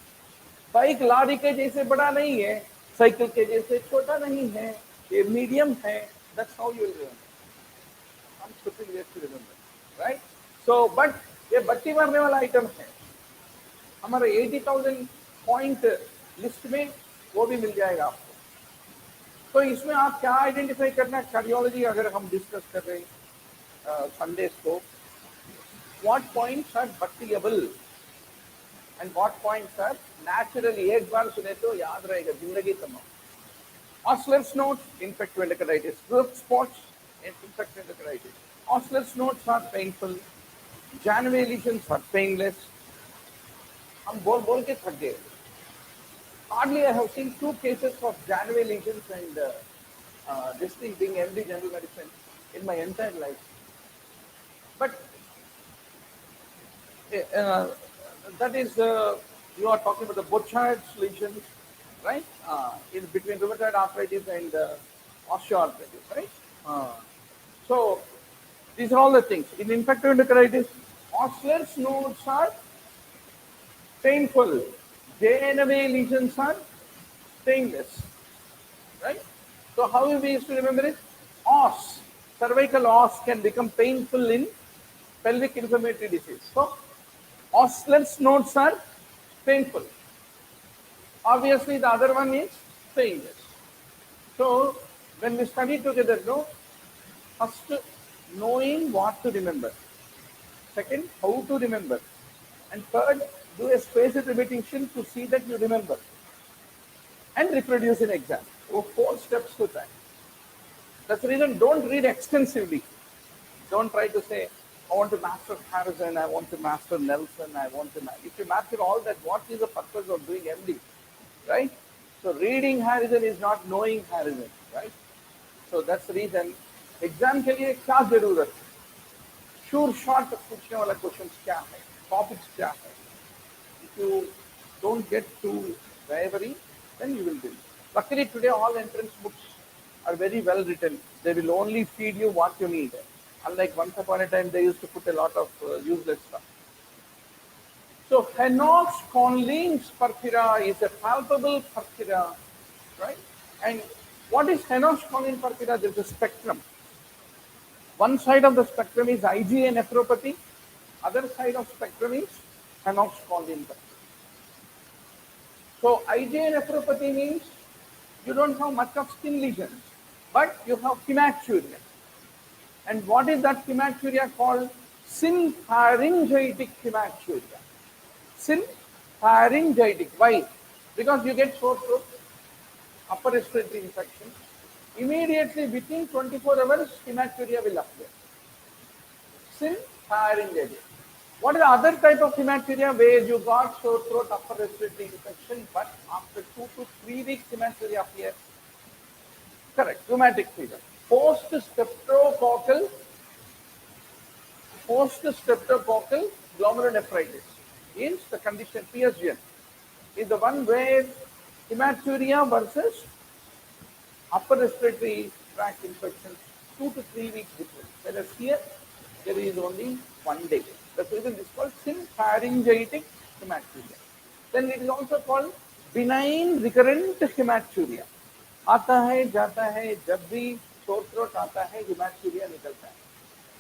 Bike लारी के जैसे बड़ा नहीं है, साइकिल के जैसे छोटा नहीं है, ये मीडियम है. That's how you will remember. Some stupid ways to remember, right? So, but ये बत्ती मारने वाला आइटम है. हमारे 80,000 पॉइंट लिस्ट में वो भी मिल जाएगा आपको. तो इसमें आप क्या आइडेंटिफाई करना है? कार्डियोलॉजी अगर हम डिस्कस कर रहे हैं संडेज को, what points are debatable and what points are naturally. एक बार सुने तो याद रहेगा जिंदगी तमाम. Osler's notes, infective endocarditis. Group spots, infective endocarditis. Osler's notes are painful. Janeway lesions are painless. हम बोल के थक गए. Hardly I have seen 2 cases of Janeway lesions and this thing being MD general medicine in my entire life. But that is, you are talking about the Burchard's lesions, right? In between rheumatoid arthritis and osteoarthritis, right? So these are all the things. In infective endocarditis, Osler's nodes are painful. Janeway lesions are painless, right? So how we used to remember it? Os, cervical os can become painful in pelvic inflammatory disease. So Osler's nodes are painful. Obviously the other one is painless. So when we study together, no, first knowing what to remember, second how to remember, and third do a spaced repetition to see that you remember, and reproduce in exam. So 4 steps to that. That's the reason don't read extensively. Don't try to say, I want to master Harrison, I want to master Nelson, I want to. If you master all that, what is the purpose of doing MD, right? So reading Harrison is not knowing Harrison, right? So that's the reason. Exam के लिए क्या जरूरत है? Sure shot पूछने वाला questions क्या है? Topics क्या है? If you don't get too wary, then you will win. Luckily today all entrance books are very well written. They will only feed you what you need. Unlike once upon a time, they used to put a lot of useless stuff. So Henox-Conlin's porphyria is a palpable porphyria, right? And what is Henox-Conlin porphyria? There is a spectrum. One side of the spectrum is IgA nephropathy. Other side of spectrum is Henox-Conlin porphyria. So IgA nephropathy means you don't have much of skin lesions, but you have hematuria. And what is that hematuria called? Synpharyngitic hematuria. Synpharyngitic. Why? Because you get sore throat, upper respiratory infection. Immediately within 24 hours, hematuria will appear. Synpharyngitic. What is the other type of hematuria where you got sore throat, upper respiratory infection, but after 2 to 3 weeks hematuria appears? Correct. Rheumatic fever. Post-streptococcal glomerulonephritis is the condition. PSGN is the one where hematuria versus upper respiratory tract infection 2 to 3 weeks difference. Whereas here there is only 1 day. That's the reason this is called synpharyngitic hematuria. Then it is also called benign recurrent hematuria. आता है जाता है, जब भी sore throat आता है hematuria निकलता है.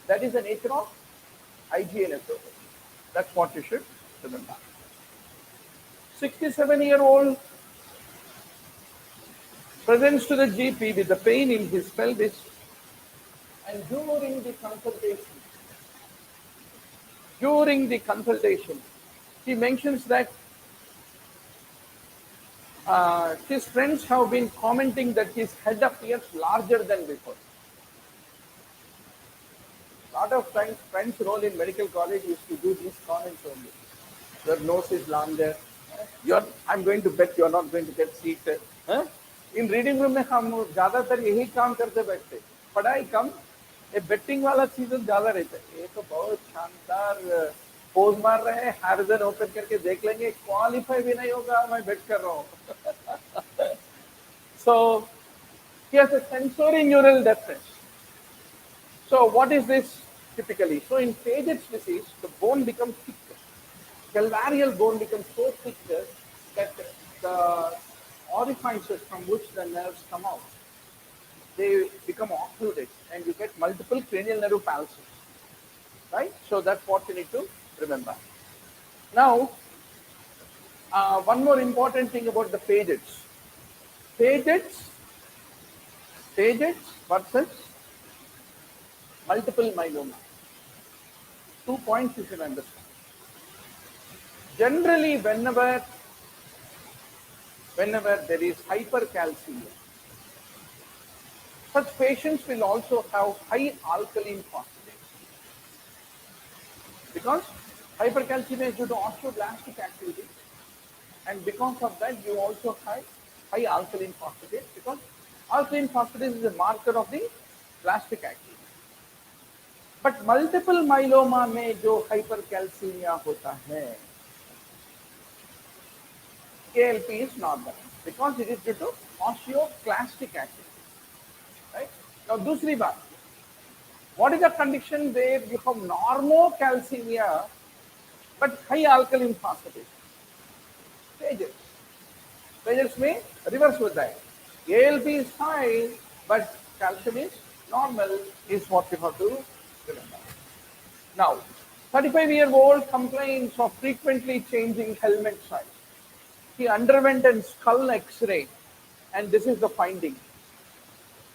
That is the nature of IgA nephropathy. That's what you should remember. 67-year-old presents to the GP with the pain in his pelvis, and during the consultation, he mentions that his friends have been commenting that his head appears larger than before. lot of times friends roll in medical college used to do these comments only. Your nose is longer. I'm going to bet you're not going to get seated. In reading room में हम ज़्यादातर यही काम करते बैठते. पढ़ाई कम, ये betting वाला चीज़ ज़्यादा रहता है. ये तो बहुत शानदार पोज मार रहे हैं, हारिजन ओपन करके देख लेंगे, क्वालिफाई भी नहीं होगा, मैं बेट कर रहा हूँ. So he has a sensory neural deafness. So what is this typically? So in Paget's disease, the bone becomes thicker. Calvarial bone becomes so thicker that the orifices from which the nerves come out, they become occluded and you get multiple cranial nerve palsies. Right? So that's what you need to remember. Now, one more important thing about the Paget's. Paget's versus multiple myeloma. 2 points you should understand. Generally, whenever there is hypercalcemia, such patients will also have high alkaline phosphatase. Because hypercalcemia is due to osteoblastic activity, and because of that, you also have high alkaline phosphatase, because alkaline phosphatase is a marker of the plastic activity. But multiple myeloma में जो hypercalcemia होता है, ALP is normal because it is due to osteoclastic activity. Right? Now, दूसरी बात, what is the condition where you have normocalcemia but high alkaline phosphatase? Paget's में reverse होता है. ALP is high but calcium is normal is what you have to remember. Now, 35-year-old complains of frequently changing helmet size. He underwent a skull X-ray, and this is the finding.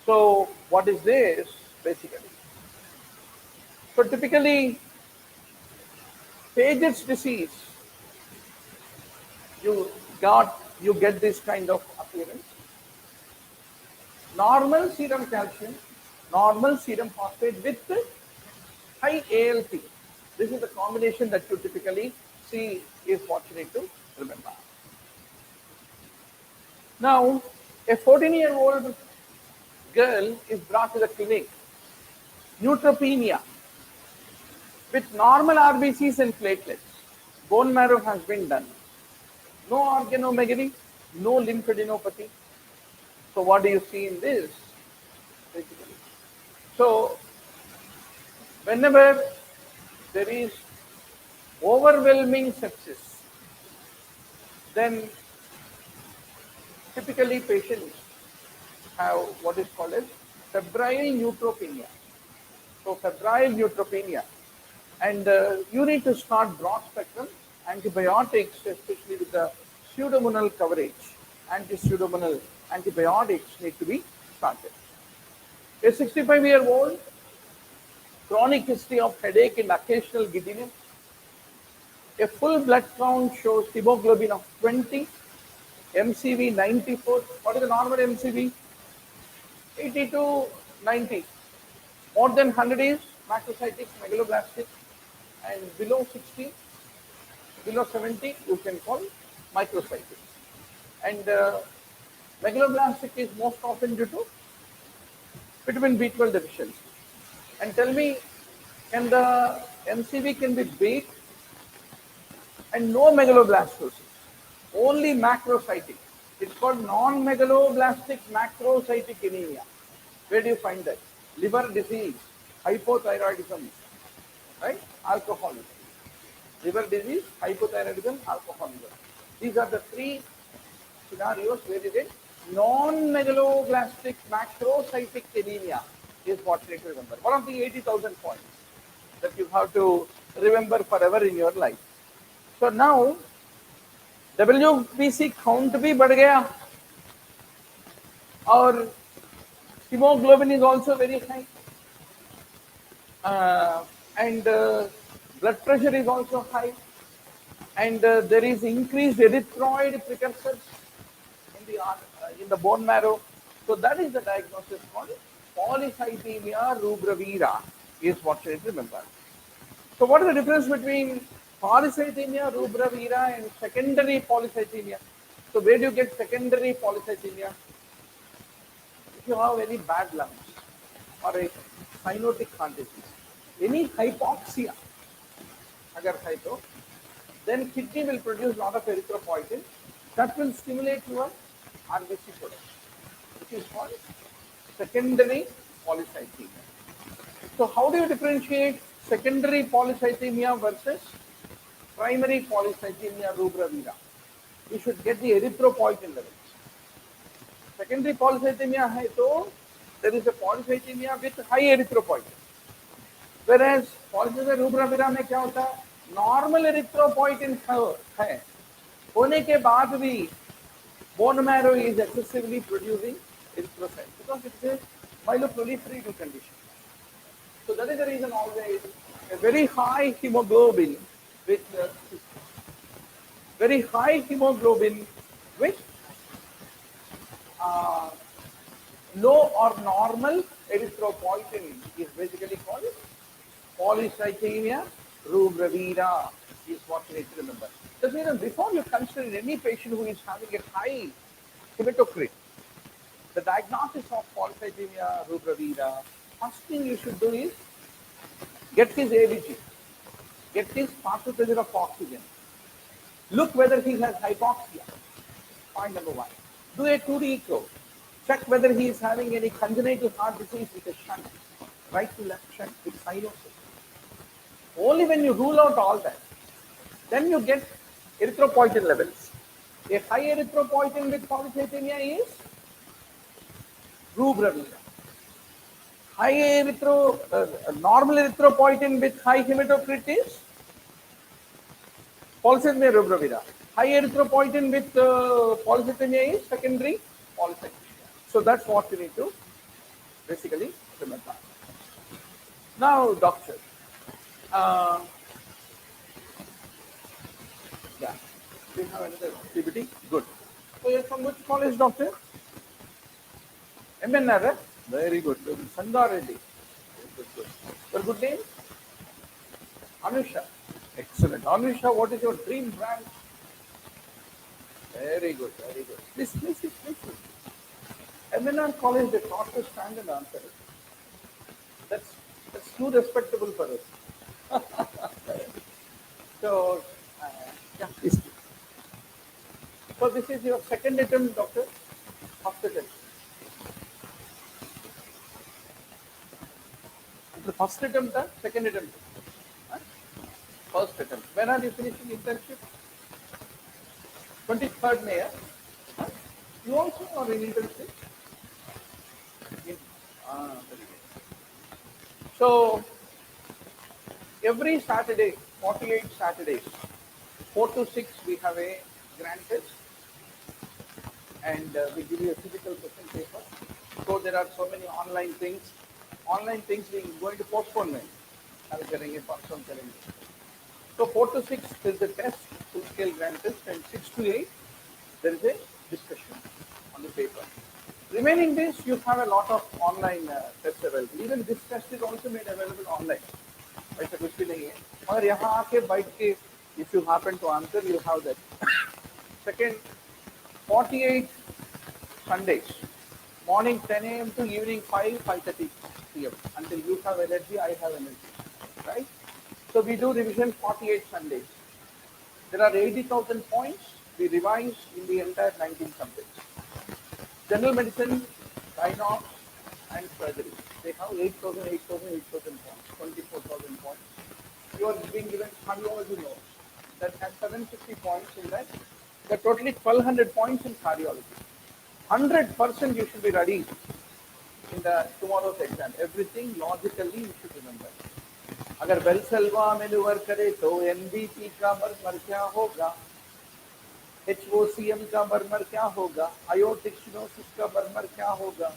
So, what is this basically? So, typically, Paget's disease, you get this kind of appearance. Normal serum calcium, normal serum phosphate with high ALP. This is the combination that you typically see is what you need to remember. Now, a 14-year-old girl is brought to the clinic, neutropenia, with normal RBCs and platelets. Bone marrow has been done. No organomegaly, no lymphadenopathy. So what do you see in this? Basically. So whenever there is overwhelming sepsis, then typically patients have what is called as febrile neutropenia. So febrile neutropenia, and you need to start broad spectrum antibiotics, especially with the pseudomonal coverage. Anti-pseudomonal antibiotics need to be started. A 65-year-old, chronic history of headache and occasional giddiness. A full blood count shows hemoglobin of 20, MCV 94. What is the normal MCV? 80 to 90. More than 100 is macrocytic, megaloblastic, and below 60, below 70, you can call microcytic. And megaloblastic is most often due to vitamin B12 deficiency. And tell me, can the MCV can be big and no megaloblastosis, only macrocytic. It's called non-megaloblastic macrocytic anemia. Where do you find that? Liver disease, hypothyroidism, right? Alcoholism. Liver disease, hypothyroidism, alcoholism. These are the three scenarios where you get non-megaloblastic macrocytic anemia is what you need to remember. One of the 80,000 points that you have to remember forever in your life. So now, WBC count भी बढ़ गया और hemoglobin is also very high, and blood pressure is also high, and there is increased erythroid precursors in the bone marrow. So that is the diagnosis called Polycythemia rubra vera. is what you need to remember. So what is the difference between polycythemia rubra vera and secondary polycythemia? So where do you get secondary polycythemia? If you have any bad lungs or a cyanotic heart disease, any hypoxia, agar hai to, then kidney will produce a lot of erythropoietin that will stimulate your RBC production, which is called secondary polycythemia. So how do you differentiate secondary polycythemia versus primary polycythemia rubra vera? You should get the erythropoietin levels. Secondary polycythemia hai to there is a polycythemia with high erythropoietin. Whereas polycythemia rubra vera में क्या होता है? Normal erythropoietin है, होने के बाद भी bone marrow is excessively producing erythrocytes because it is a myeloproliferative condition. So that is the reason always a very high hemoglobin with low or normal erythropoietin is basically called polycythemia rubra vera is what you need to remember. That's the reason before you consider any patient who is having a high hematocrit, the diagnosis of polycythemia rubra vera, first thing you should do is get his ABG, get his partial pressure of oxygen, look whether he has hypoxia, point number one. Do a 2D echo, check whether he is having any congenital heart disease with a shunt, right to left shunt with cyanosis. Only when you rule out all that, then you get erythropoietin levels. A high erythropoietin with polycythemia is rubra vera. High normal erythropoietin with high hematocrit is polycythemia rubra vera. High erythropoietin with polycythemia is secondary polycythemia. So that's what you need to basically remember. Now, doctor. Yeah, we have another activity. Good. So you're from which college, doctor? MNR. Very good. Sandar Reddy. Good. Your good name? Anusha. Excellent. Anusha, what is your dream branch? Very good. Please. MNR college, they taught to stand and answer it. That's too respectable for us. So, yeah, please. So this is your second attempt, doctor? First attempt. The first attempt, second attempt? First attempt. When are you finishing internship? 23rd May. You also are in internship? Very good. So, every Saturday, 48 Saturdays, 4 to 6, we have a grand test. And we give you a physical question paper. So there are so many online things. Online things we are going to postpone. So 4 to 6 is the test, full scale grand test, and 6 to 8 there is a discussion on the paper. Remaining days you have a lot of online tests available. Even this test is also made available online. If you happen to answer, you have that. Second, 48 Sundays, morning 10 a.m. to evening 5:30 p.m. Until you have energy, I have energy, right? So we do revision 48 Sundays. There are 80,000 points. We revise in the entire 19 subjects. General medicine, gynocs, and surgery. They have 8,000 points, 24,000 points. You are being given cardiology notes that has 750 points in that. There are totally 1,200 points in cardiology. 100% you should be ready in the tomorrow's exam. Everything logically you should remember. अगर बेलसेल्वा manoeuvre करे तो NBP का मरमर क्या होगा, HOCM का मरमर क्या होगा, aortic stenosis का मरमर क्या होगा,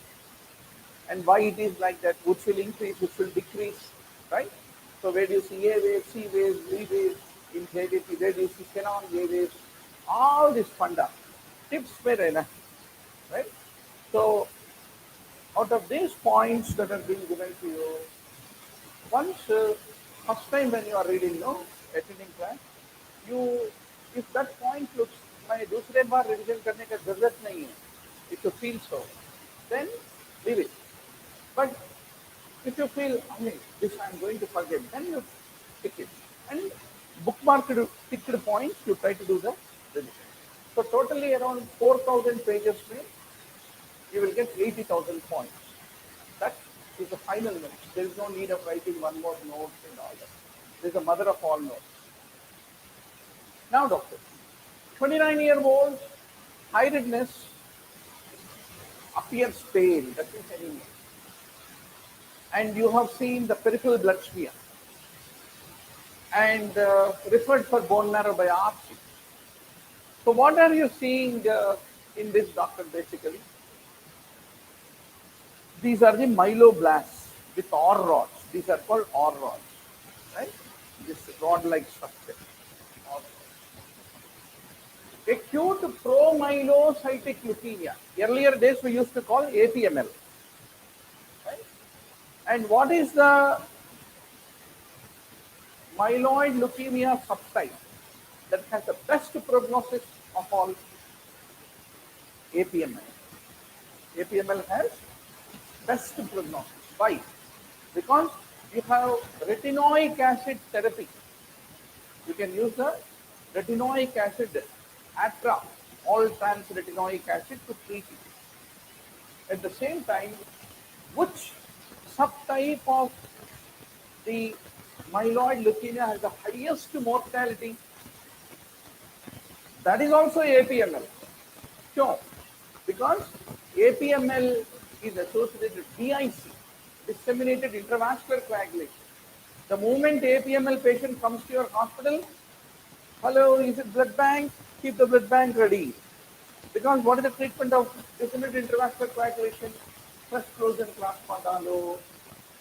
and why it is like that, which will increase, which will decrease, right? So where do you see A wave, C wave, V wave, in heredity, where do you see canon A waves, all this funda, tips पे रहना, right? So out of these points that are being given to you, once first time when you are reading, no, attending class, you if that point looks मैं दूसरे बार revision करने का जरूरत नहीं है, if you feel so, then leave it. But if you feel, I mean, this I am going to forget, then you pick it and bookmarked picked points you try to do the revision. So totally around 4,000 pages में you will get 80,000 points. That is the final note. There is no need of writing one more note and all that. This is the mother of all notes. Now, doctor, 29-year-old, high redness, appears pale, that is anemia. And you have seen the peripheral blood smear and referred for bone marrow biopsy. So what are you seeing in this, doctor, basically? These are the myeloblasts with OR rods. These are called OR rods, right? This rod-like structure. Acute promyelocytic leukemia. Earlier days we used to call APML. Right? And what is the myeloid leukemia subtype that has the best prognosis of all? APML. APML has best prognosis. Why? Because you have retinoic acid therapy. You can use the retinoic acid, ATRA, all trans retinoic acid, to treat it. At the same time, which subtype of the myeloid leukemia has the highest mortality? That is also APML. Sure. Because APML is associated with DIC, disseminated intravascular coagulation. The moment APML patient comes to your hospital, hello, is it blood bank? Keep the blood bank ready. Because what is the treatment of disseminated intravascular coagulation? First frozen plasma डालो,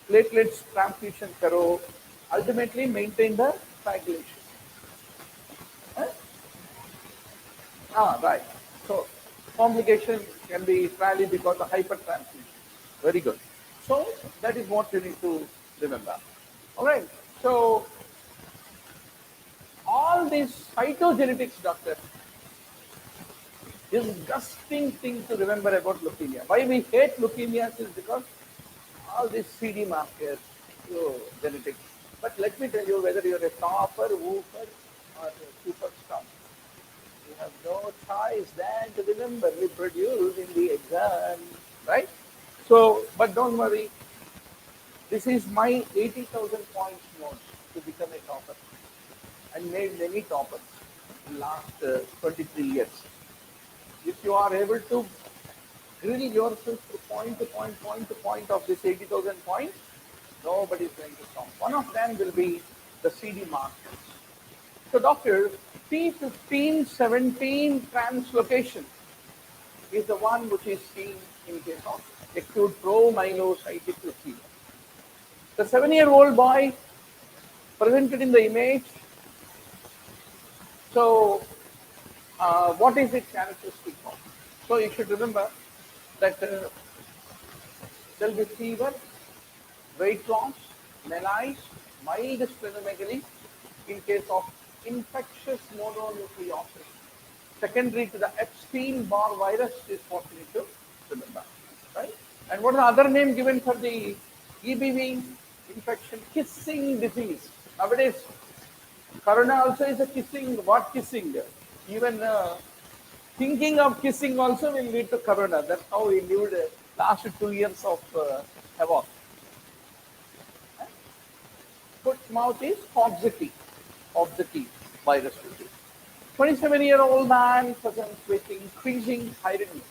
platelets transfusion करो, ultimately maintain the coagulation. Right. So complication can be entirely because of hypertransfusion. Very good. So that is what you need to remember. All right. So all these cytogenetics, doctor, disgusting thing to remember about leukemia. Why we hate leukemias is because all these CD markers, genetics. But let me tell you, whether you're a topper, woofer, or a superstar, you have no choice than to remember we produce in the exam, right? So, but don't worry. This is my 80,000 points note to become a topper. I made many toppers in last 23 years. If you are able to grill yourself to point to point of this 80,000 points, nobody is going to stop. One of them will be the CD markers. So, doctor, P1517 translocation is the one which is seen in case of acute promyelocytic leukemia. The 7-year-old boy presented in the image. So, what is it characteristic of? So, you should remember that there will be fever, weight loss, malaise, mild splenomegaly in case of infectious mononucleosis. Secondary to the Epstein-Barr virus is what you need to remember, right? And what is the other name given for the EBV infection? Kissing disease. Nowadays, corona also is a kissing. What kissing? Even thinking of kissing also will lead to corona. That's how we lived last 2 years of havoc. Foot mouth is Hypoxic virus disease. 27-year-old man presents with increasing tiredness,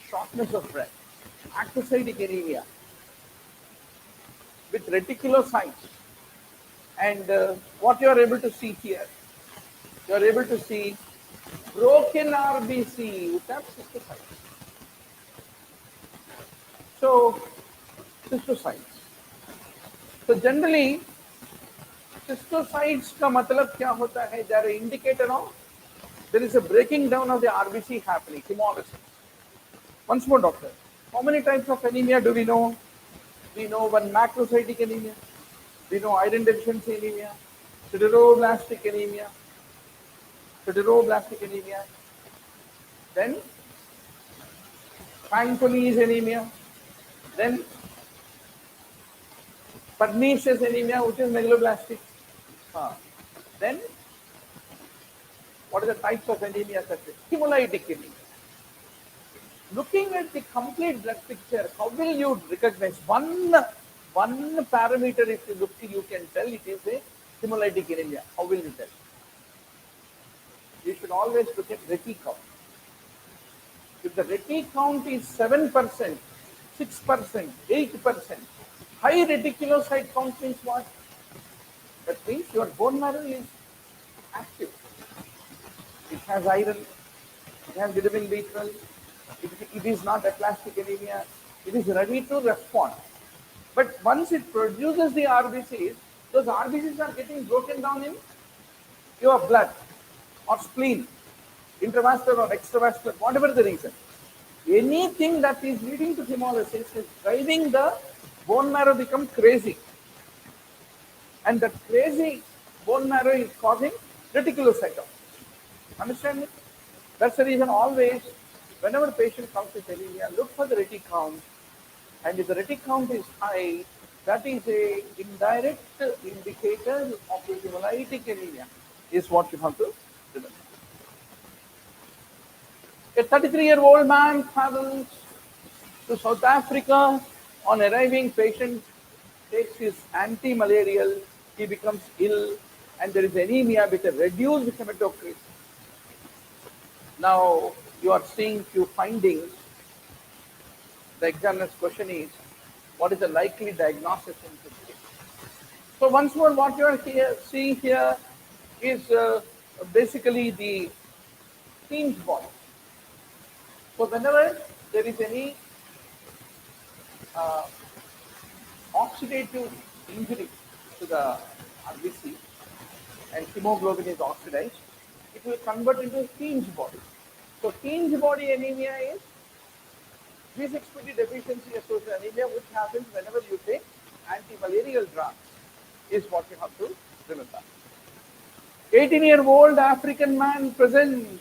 shortness of breath, actocytic anemia with reticulocytes. And what you are able to see here, you are able to see broken RBC which have cystocytes. So, cystocytes. So generally, cystocytes का मतलब क्या होता है? They are an indicator of there is a breaking down of the RBC happening, hemolysis. Once more, doctor, how many types of anemia do we know? We know one macrocytic anemia, We know iron deficiency anemia, sideroblastic anemia, then Fanconi's anemia, then pernicious anemia, which is megaloblastic. Then, what are the types of anemia such as hemolytic anemia? Looking at the complete blood picture, how will you recognize one parameter? If you look, you can tell it is a hemolytic anemia. How will you tell? You should always look at reti count. If the reti count is 7%, 6%, 8%, high reticulocyte count means what? That means your bone marrow is active. It has iron, it has vitamin B12, it is not aplastic anemia, it is ready to respond. But once it produces the RBCs, those RBCs are getting broken down in your blood or spleen, intravascular or extravascular, whatever the reason. Anything that is leading to hemolysis is driving the bone marrow become crazy. And that crazy bone marrow is causing reticulocytosis. Understand me? That's the reason always, whenever a patient comes with anemia, look for the reti count. And if the reti count is high, that is a indirect indicator of a hemolytic anemia, is what you have to remember. A 33-year-old man travels to South Africa. On arriving, patient takes his anti-malarial, he becomes ill, and there is anemia with a reduced hematocrit. Now, you are seeing few findings. The examiner's question is, what is the likely diagnosis in this case? So once more, what you are seeing here is basically the Teen's body. So whenever there is any oxidative injury to the RBC and hemoglobin is oxidized, it will convert into Teen's body. So Teen's body anemia is B6PD deficiency associated anemia, which happens whenever you take anti-malarial drugs, is what you have to remember. 18-year-old African man presents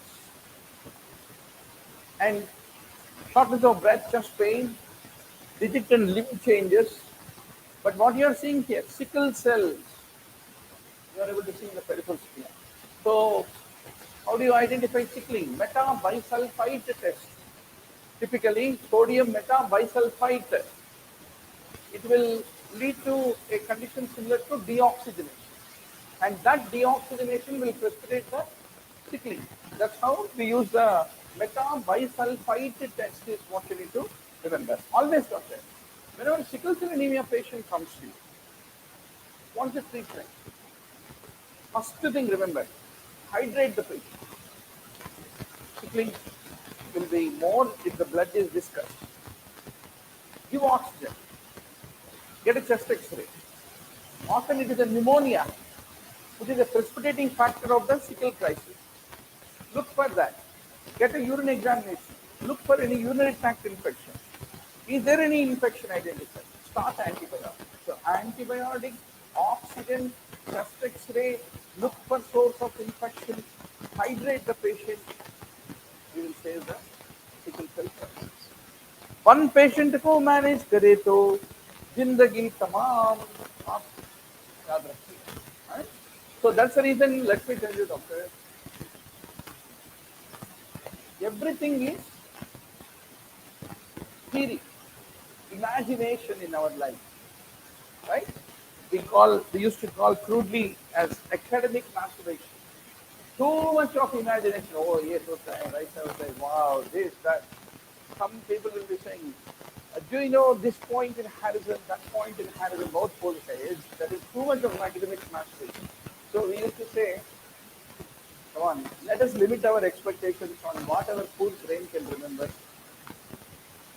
and shortness of breath, chest pain, digit and limb changes. But what you are seeing here, sickle cells, you are able to see in the peripheral sphere. So, how do you identify sickling? Meta-bisulfite test. Typically, sodium meta-bisulfite. It will lead to a condition similar to deoxygenation. And that deoxygenation will precipitate the sickling. That's how we use the meta-bisulfite test, is what you need to remember. Always got that. Whenever a sickle cell anemia patient comes to you, what is the treatment? First thing, remember, hydrate the patient. Sickling will be more if the blood is viscous. Give oxygen. Get a chest X-ray. Often it is a pneumonia, which is a precipitating factor of the sickle crisis. Look for that. Get a urine examination. Look for any urinary tract infection. Is there any infection identified? Start antibiotic. So antibiotic, oxygen, chest X-ray, look for source of infection, hydrate the patient. You will save the sickle cell crisis. One patient को manage करे तो जिंदगी तमाम आप याद रखिए. So that's the reason. Let me tell you, doctor. Everything is theory, imagination in our life, right? We used to call crudely as academic masturbation. Too much of imagination. Oh, yes, okay, right, okay, wow, this, that. Some people will be saying, do you know this point in Harrison, that point in Harrison, both poles say, that is too much of academic masturbation. So we used to say, come on, let us limit our expectations on what our fool's brain can remember.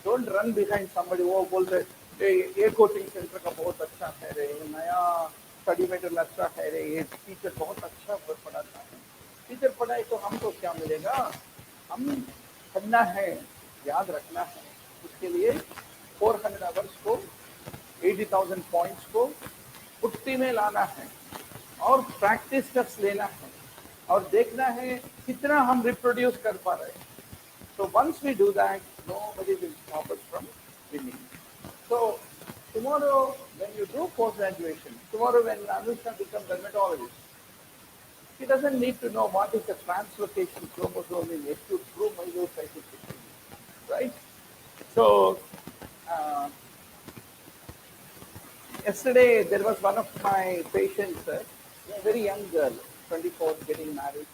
Don't run behind somebody who बोलते ये coaching centre का बहुत अच्छा है रे, ये नया study material अच्छा है रे, ये टीचर बहुत अच्छा पढ़ाता है. टीचर पढ़ाए तो हमको क्या मिलेगा? हम पढ़ना है, याद रखना है. उसके लिए 400 आवर्स को, 80,000 पॉइंट्स को पुट्टी में लाना है और प्रैक्टिस टेस्ट लेना है और देखना है कितना हम रिप्रोड्यूस कर पा रहे हैं. So once we do that, nobody will stop us from winning. So tomorrow, when you do post-graduation, tomorrow when Anushka becomes dermatologist, she doesn't need to know what is the translocation chromosome in acute true myositis, right? So yesterday there was one of my patients, a very young girl, 24, getting married.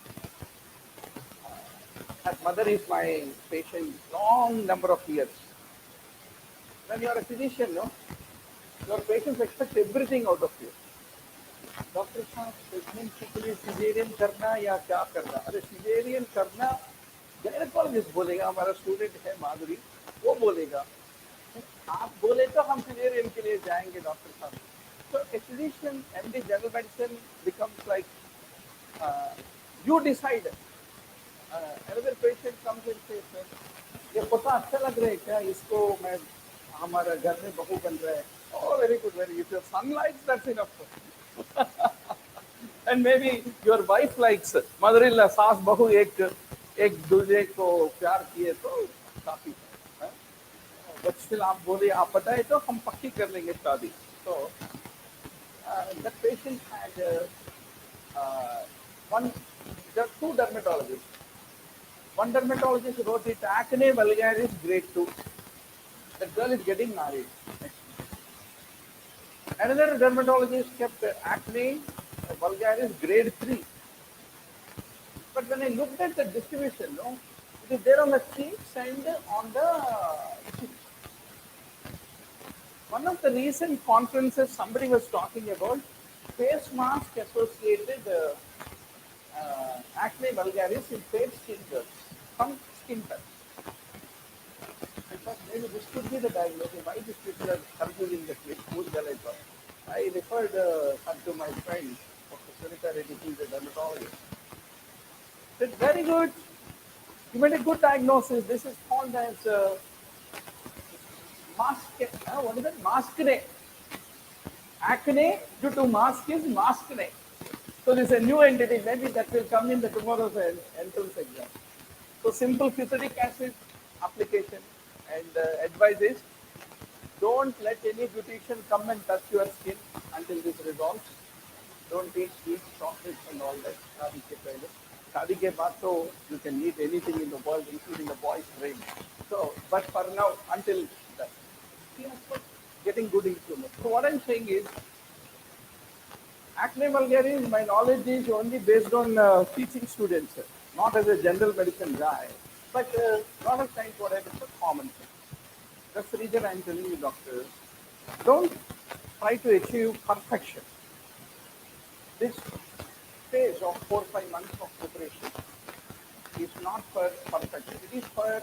Her mother is my patient long number of years. When you are a physician, no, your patients expect everything out of you. Doctor साहब pregnancy के लिए caesarean करना या क्या करना? अरे caesarean करना gynaecologist बोलेगा, हमारा स्टूडेंट है माधुरी, वो बोलेगा. आप बोले तो हम सिजेरियन के लिए जाएंगे डॉक्टर साहब. So a physician, MD general medicine becomes like you decide. Another patient comes and says, sir, ये पोता अच्छा लग रहा है क्या? इसको मैं हमारा घर में बहू बन रहा है. Oh, very good, very good. If your son likes, that's enough for him. And maybe your wife likes it. Mother-in-law, सास बहू एक दूसरे को प्यार किए तो काफी है. But still आप बोले आप बताए तो हम पक्की कर लेंगे शादी. So that patient had there are two dermatologists. One dermatologist wrote it acne vulgaris grade 2. The girl is getting married. Another dermatologist kept acne vulgaris grade 3. But when I looked at the distribution, no, it is there on the cheeks and on the cheeks. One of the recent conferences, somebody was talking about face mask associated acne vulgaris in fair skin girls, some skin types. I thought maybe this could be the diagnosis. Why these people are confusing the case? Who's the right? I referred her to my friend, Dr. Sunita Reddy, who is a dermatologist. Said, very good. You made a good diagnosis. This is called as what is it? Maskne. Acne due to mask is maskne. So this is a new entity. Maybe that will come in the tomorrow's entrance exam. So simple fusidic acid application, and advice is don't let any beautician come and touch your skin until this resolves. Don't eat sweets, chocolates and all that. Shadi ke baad to you can eat anything in the world, including the boy's brain. So, but for now, until that, getting good improvement. So what I'm saying is, acne vulgaris, my knowledge is only based on teaching students, not as a general medicine guy. But a lot of times what I do is a common thing. That's the reason I'm telling you, doctors, don't try to achieve perfection. This phase of 4 or 5 months of preparation is not for perfection. It is for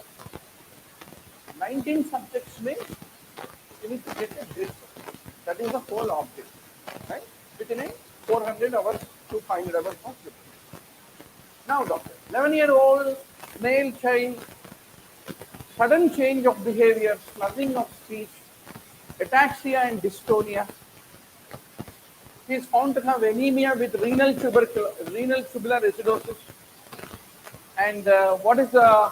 19 subjects में you need to get a grade. That is the whole object, right? Within a 400 hours to 500 hours of preparation. Now, doctor, 11-year-old male child, sudden change of behavior, slurring of speech, ataxia and dystonia. He is found to have anemia with renal tubular acidosis. And what is the,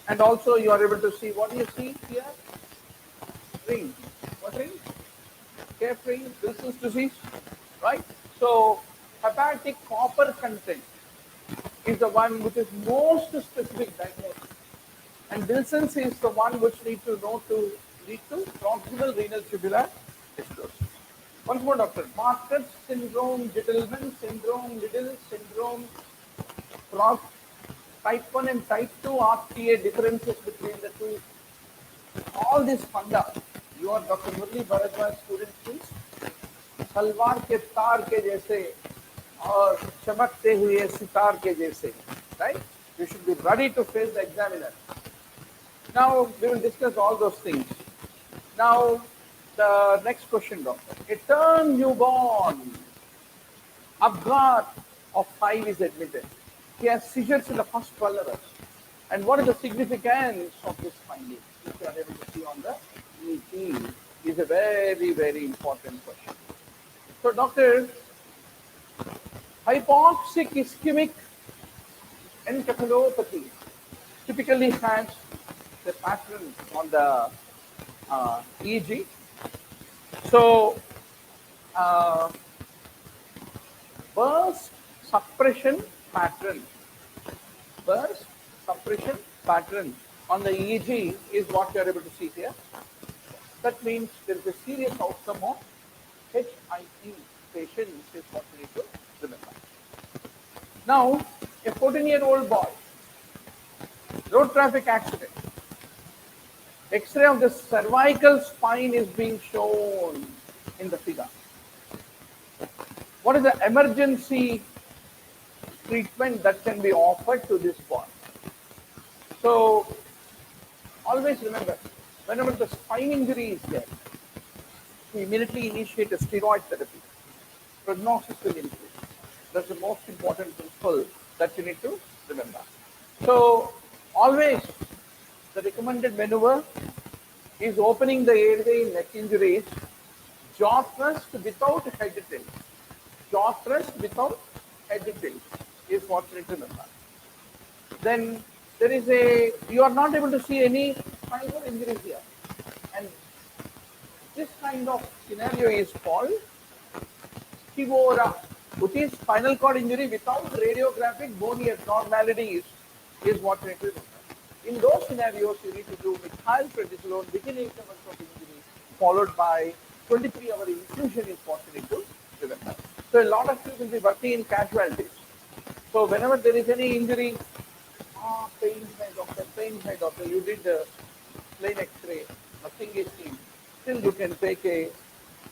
and also you are able to see, what do you see here? Ring. What ring? Calf ring, Wilson's disease, right? So hepatic copper content is the one which is most specific diagnosis. And Wilson's is the one which lead to proximal renal tubular acidosis. Once more, doctor. Markers syndrome, Gittleman syndrome, Liddle syndrome, type 1 and type 2 RTA differences between the two. All this funda, you are Dr. Murali Bharadwaz student, please. Salwar के तार के जैसे और चमकते हुए सितार के जैसे, right? You should be ready to face the examiner. Now we will discuss all those things. Now the next question, doctor. A term newborn, Abghat of 5 is admitted. He has seizures in the first 12 hours. And what is the significance of this finding? If you are able to see on the EP, is a very, very important question. So, doctor, hypoxic ischemic encephalopathy typically has the pattern on the EEG. So, uh, burst suppression pattern, burst suppression pattern on the EEG is what you are able to see here. That means there is a serious outcome of HIE patients is what we need to remember. Now, a 14-year-old boy, road traffic accident, X-ray of the cervical spine is being shown in the figure. What is the emergency treatment that can be offered to this boy? So, always remember, whenever the spine injury is there, we immediately initiate a steroid therapy. Prognosis will increase. That's the most important principle that you need to remember. So, always the recommended maneuver is opening the airway in neck injuries, jaw thrust without head tilt. Jaw thrust without head tilt is what you need to remember. Then there is you are not able to see any spinal injuries here. And this kind of scenario is called Kivora, which is spinal cord injury without radiographic bony abnormalities is what we need to remember. In those scenarios, you need to do methylprednisolone within 8 hours of injury, followed by 23-hour infusion is what you need to remember. So a lot of you will be working in casualties. So whenever there is any injury, pain, my doctor, you did the plain X-ray, nothing is seen. Still you can take a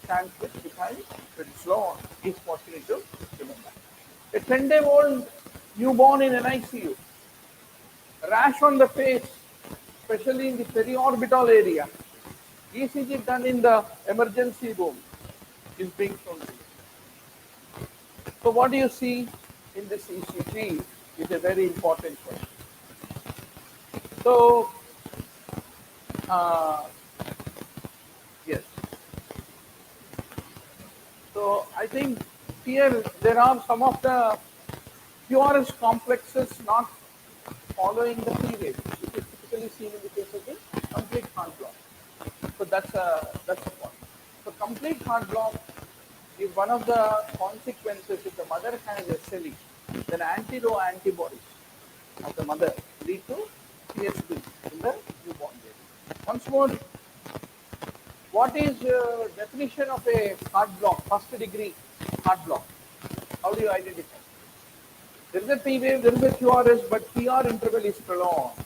chance with methylprednisolone is what you need to remember. A 10-day-old newborn in an ICU, rash on the face, especially in the periorbital area. ECG done in the emergency room is being shown. So what do you see in this ECG is a very important question. So, yes. So I think here there are some of the QRS complexes not following the P wave, which is typically seen in the case of the complete heart block. So that's a point. So complete heart block is one of the consequences if the mother has SLE, then anti-Ro antibodies of the mother lead to CSP in the newborn baby. Once more, what is definition of a heart block, first degree heart block? How do you identify? There is a P wave, there is a QRS, but PR interval is prolonged.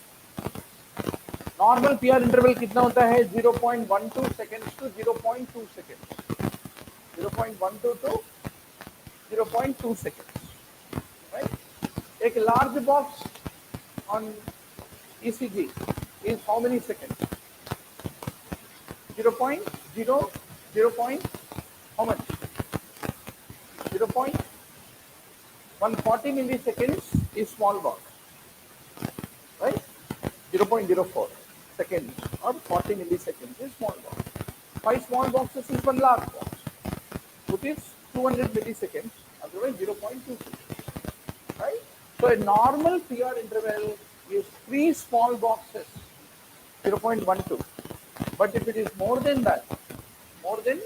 Normal PR interval कितना होता है 0.12 seconds to 0.2 seconds. 0.12 to 0.2 seconds. Right? A large box on ECG is how many seconds? 0.0, 0. How much? 140 milliseconds is small box, right? 0.04 seconds or 40 milliseconds is small box. 5 small boxes is one large box, which is 200 milliseconds, otherwise 0.2 seconds, right? So a normal PR interval is 3 small boxes, 0.12. But if it is more than that, more than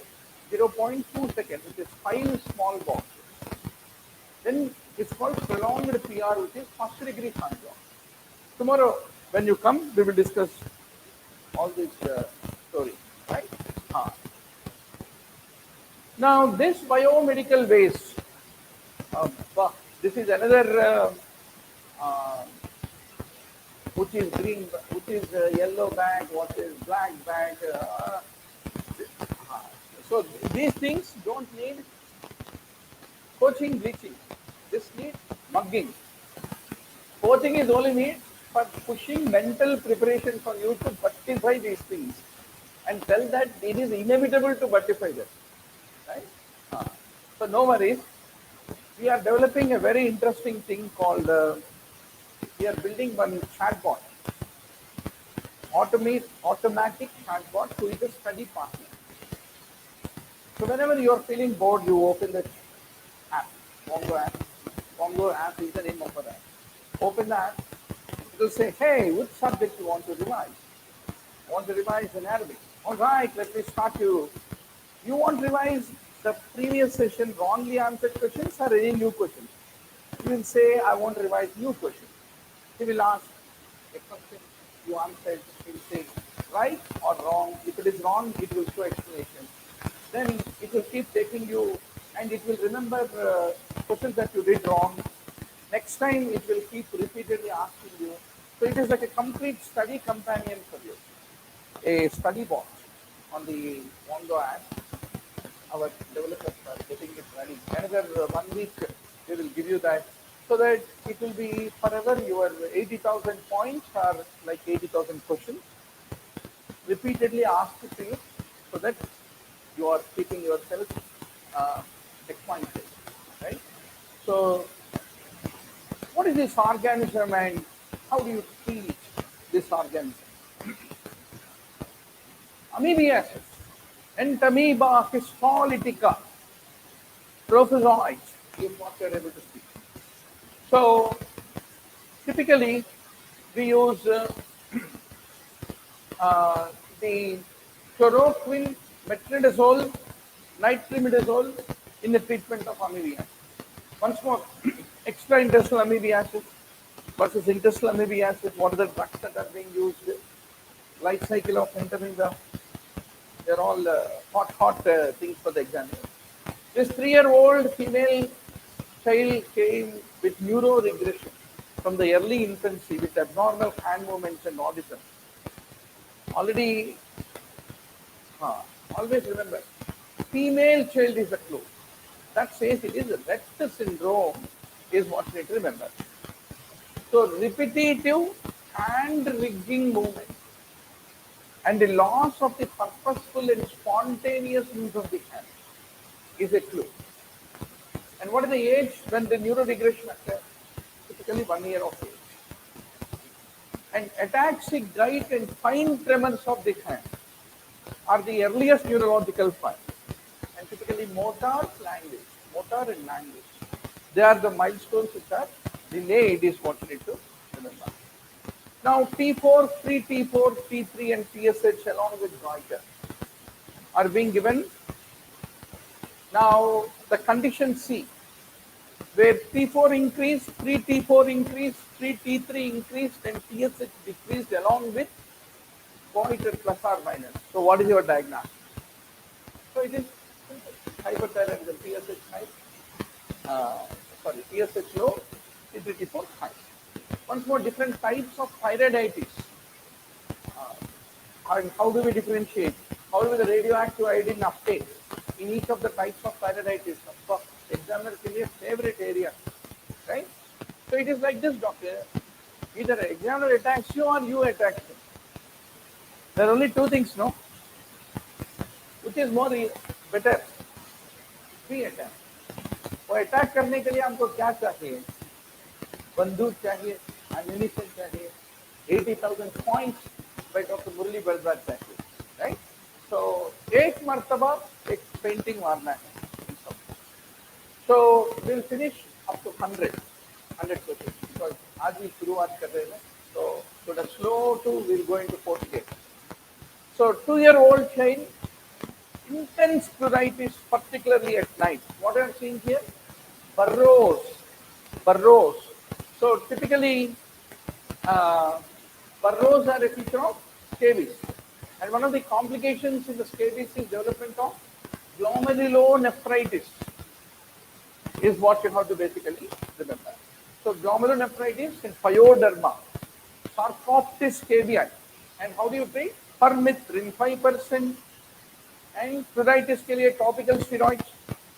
0.2 seconds, which is 5 small boxes, then it's called prolonged PR, which is first degree heart block. Tomorrow, when you come, we will discuss all these stories, right? Now, this biomedical waste, this is another which is green, which is yellow bag, what is black bag. So these things don't need coaching, bleaching. This needs mugging. Coaching is only need for pushing mental preparation for you to vertify these things and tell that it is inevitable to vertify them. Right? So no worries. We are developing a very interesting thing called, we are building one chatbot, automatic chatbot who is a study partner. So whenever you are feeling bored, you open the app, Mongo app. Mongo app is the name of the app. Open the app. It will say, hey, which subject you want to revise? I want to revise in Arabic. All right, let me start you. You want to revise the previous session wrongly answered questions or any new questions? You will say, I want to revise new questions. He will ask a question, you answered, he will say right or wrong. If it is wrong, it will show explanation. Then it will keep taking you and it will remember questions that you did wrong. Next time it will keep repeatedly asking you. So it is like a complete study companion for you. A study box on the Mongo app. Our developers are getting it ready. Another 1 week they will give you that, so that it will be forever your 80,000 points are like 80,000 questions repeatedly asked to you, so that you are keeping yourself expansive, right? So what is this organism and how do you treat this organism? Amoebiasis, Entamoeba histolytica, trophozoites is what you are able to see. So typically we use the chloroquine, metronidazole, nitrimidazole in the treatment of amoebiasis. Once more, extraintestinal amoebiasis versus intestinal amoebiasis. What are the drugs that are being used? Life cycle of entamoeba. They're all hot things for the examiner. This 3-year-old female child came with neuroregression from the early infancy with abnormal hand movements and autism. Always remember, female child is a clue. That says it is Rett syndrome is what you need to remember. So repetitive hand rigging movement and the loss of the purposeful and spontaneous use of the hand is a clue. And what is the age when the neuroregression occurs? Typically 1 year of age. And ataxic gait and fine tremors of the hand are the earliest neurological signs. And typically motor and language. They are the milestones which are delayed is what you need to remember. Now T4, free T4, T3 and TSH along with goiter are being given. Now the condition C, where T4 increased, free T4 increased, free T3 increased and TSH decreased along with goiter plus or minus. So what is your diagnosis? So it is hyperthyroidism, TSH high, TSH low, T3, T4 high. Once more, different types of thyroiditis. And how do we differentiate? How do the radioactive iodine uptake in each of the types of thyroiditis? Of course, examiner favorite area, right? So it is like this, doctor. Either examiner attacks you or you attack him. There are only two things, no? Which is more better? We attack. वो attack करने के लिए हमको क्या चाहिए? बंदूक चाहिए, ammunition चाहिए, 80,000 points by Dr. Murali Bharadwaz चाहिए, right? So एक मर्तबा एक painting मारना है. So we'll finish up to 100 questions because आज भी शुरुआत कर रहे हैं. So the slow to we'll go into 48. So 2-year-old child, intense pruritus, particularly at night. What I am seeing here, burrows. So typically, burrows are a feature of scabies, and one of the complications in the scabies is development of glomerulonephritis. Is what you have to basically remember. So glomerulonephritis and pyoderma, sarcoptes scabiei, and how do you treat? Permethrin 5%. And pruritus के लिए topical steroids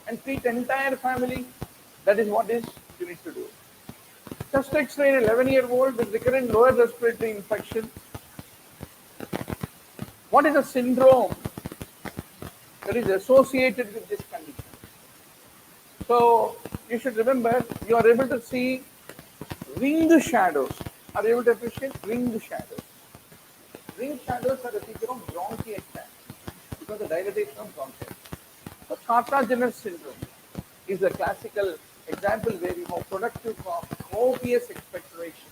and treat entire family. That is what is you need to do. Chest X-ray in 11-year-old with recurrent lower respiratory infection. What is a syndrome that is associated with this condition? So you should remember you are able to see ringed shadows. Are you able to appreciate ringed shadows? Ringed shadows are a feature of bronchiectasis. The dilatation of bronchitis. So Cardiology syndrome is a classical example where you have productive cough, copious expectoration,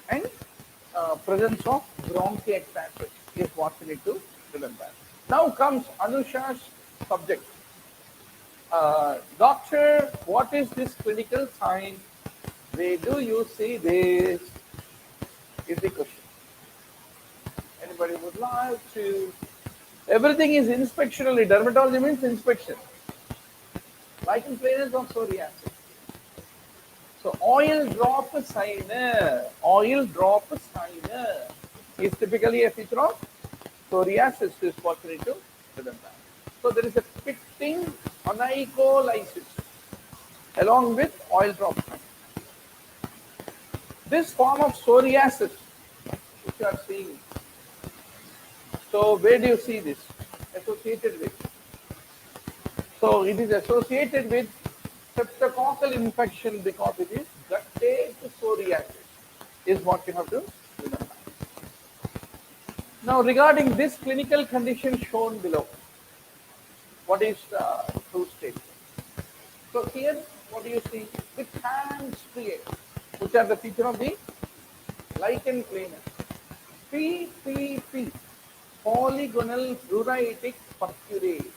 and presence of bronchiectasis is what you need to remember. Now comes Anusha's subject. Doctor, what is this clinical sign? Where do you see this? Is the question. Anybody would like to? Everything is inspectionally. Dermatology means inspection. Lichen planus or psoriasis. So oil drop sign is typically a feature of psoriasis is what we need to remember. So there is a pitting onycholysis along with oil drop sign. This form of psoriasis which you are seeing. So where do you see this associated with? So it is associated with streptococcal infection because it is guttate psoriasis is what you have to remember. Now regarding this clinical condition shown below, what is the true state? So here what do you see? With hand striae, which are the feature of the lichen planus. PPP, polygonal pruritic purpurate.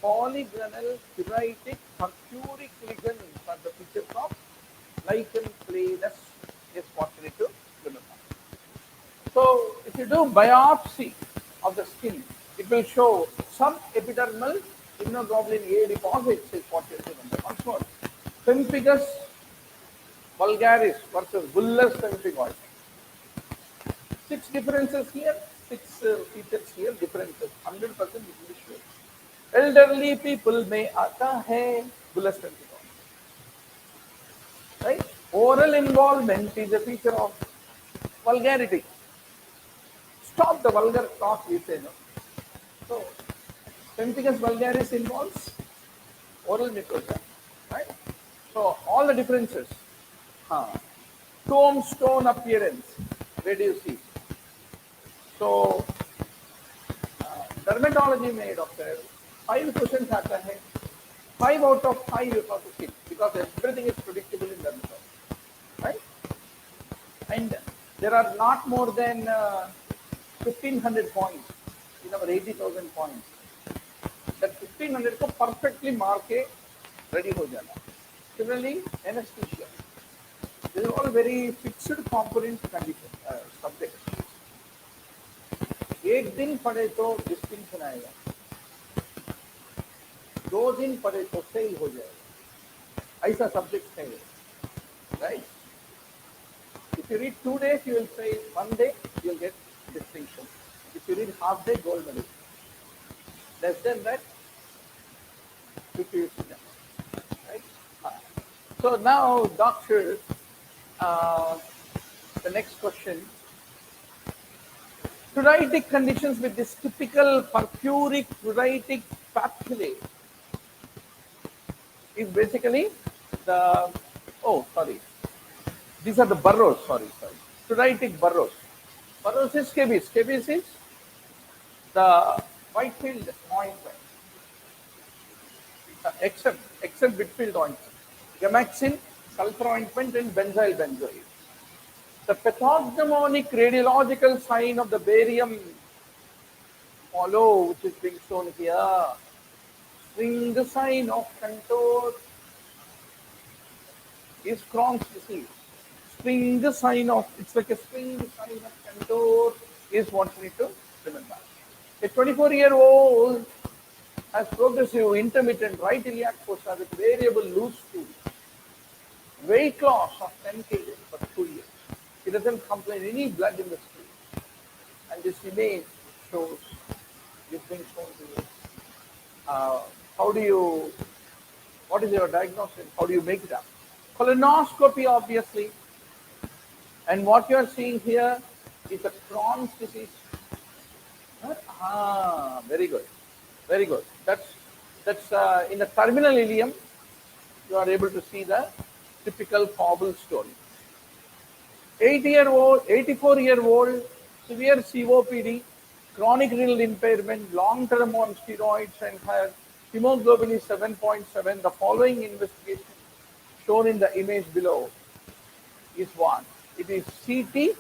Polygonal pruritic purpuric ligaments are the features of lichen planus is what you need to remember. So if you do biopsy of the skin, it will show subepidermal immunoglobulin A deposits is what you remember. Once more, pemphigus vulgaris versus bullous pemphigoid. 6 differences here, 6 features here, differences, 100% English way. Elderly people may aata hai bullous pemphigoid. Right? Oral involvement is a feature of vulgarity. Stop the vulgar talk, we say no. So, pemphigus vulgaris involves oral mucosa, right? So, all the differences. Tombstone appearance, where do you see? So, dermatology में doctor 5 questions आता है, 5 out of 5 you have to keep because everything is predictable in dermatology, right? And there are not more than 1500 points in our 80,000 points. That 1500 को perfectly mark के ready हो जाना. Similarly, anesthesia. These are all very fixed component condition subjects. एक दिन पढ़े तो distinction आएगा, 2 दिन पढ़े तो फेल हो जाएगा, ऐसा सब्जेक्ट है, right? If you read 2 days, you will fail. 1 day, you will get distinction. If you read half day, gold medal. Less than that, you sit down, right? So now, doctor, the next question. Pruritic conditions with this typical purpuric pruritic papillae is basically the, these are the burrows, pruritic burrows. Burrows is scabies. Scabies is the Whitefield ointment, except Whitfield ointment, Gamaxin, sulfur ointment, and benzyl benzoate. The pathognomonic radiological sign of the barium hollow, which is being shown here, string sign of contour is Crohn's disease. String sign of, it's like a string sign of contour is what we need to remember. A 24-year-old has progressive intermittent right iliac fossa with variable loose stool, weight loss of 10 kg for 2 years. He doesn't complain any blood in the stool. And this image shows this being shown to you. What is your diagnosis? How do you make it up? Colonoscopy, obviously. And what you are seeing here is a Crohn's disease. Very good. Very good. That's in the terminal ileum, you are able to see the typical cobblestone. 84-year-old, severe COPD, chronic renal impairment, long-term on steroids, and has Hemoglobin is 7.7. The following investigation shown in the image below is what? It is CT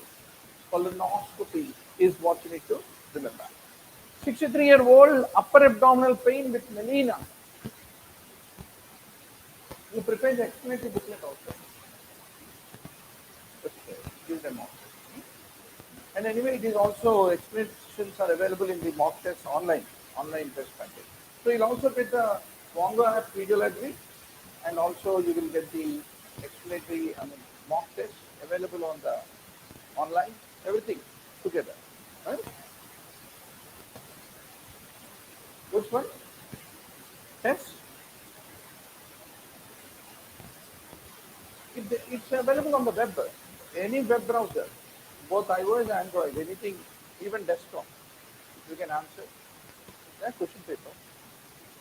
colonoscopy is what you need to remember. 63-year-old upper abdominal pain with melena. You prepare the explanatory booklet also. Just give them all. And anyway, it is also explanations are available in the mock test online test package. So you'll also get the Wongo app video library, and also you will get the explanatory mock test available on the online, everything together. Right? Which one? Test? It's available on the web, any web browser, both iOS and Android, anything, even desktop. You can answer that question paper.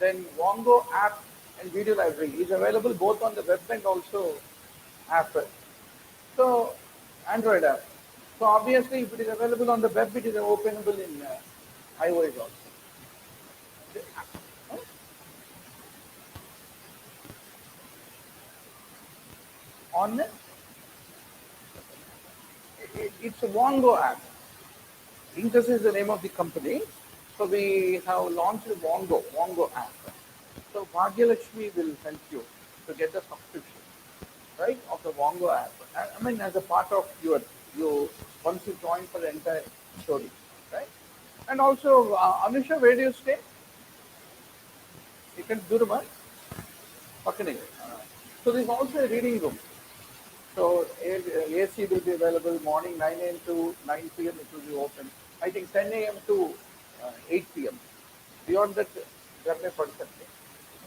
Then Wongo app and video library is available both on the web and also app. So Android app. So obviously, if it is available on the web, it is openable in iOS also. On it's a Wongo app. Incus is the name of the company. So we have launched a Wongo app. So Bhagyalakshmi will help you to get the subscription, right, of the Wongo app. I mean, as a part of you once you join for the entire story, right? And also, Anusha, where do you stay? You can do the one. So there's also a reading room. So AC will be available morning 9 a.m. to 9 p.m. It will be open. I think 10 a.m. to 8 p.m. Beyond that, there may be something.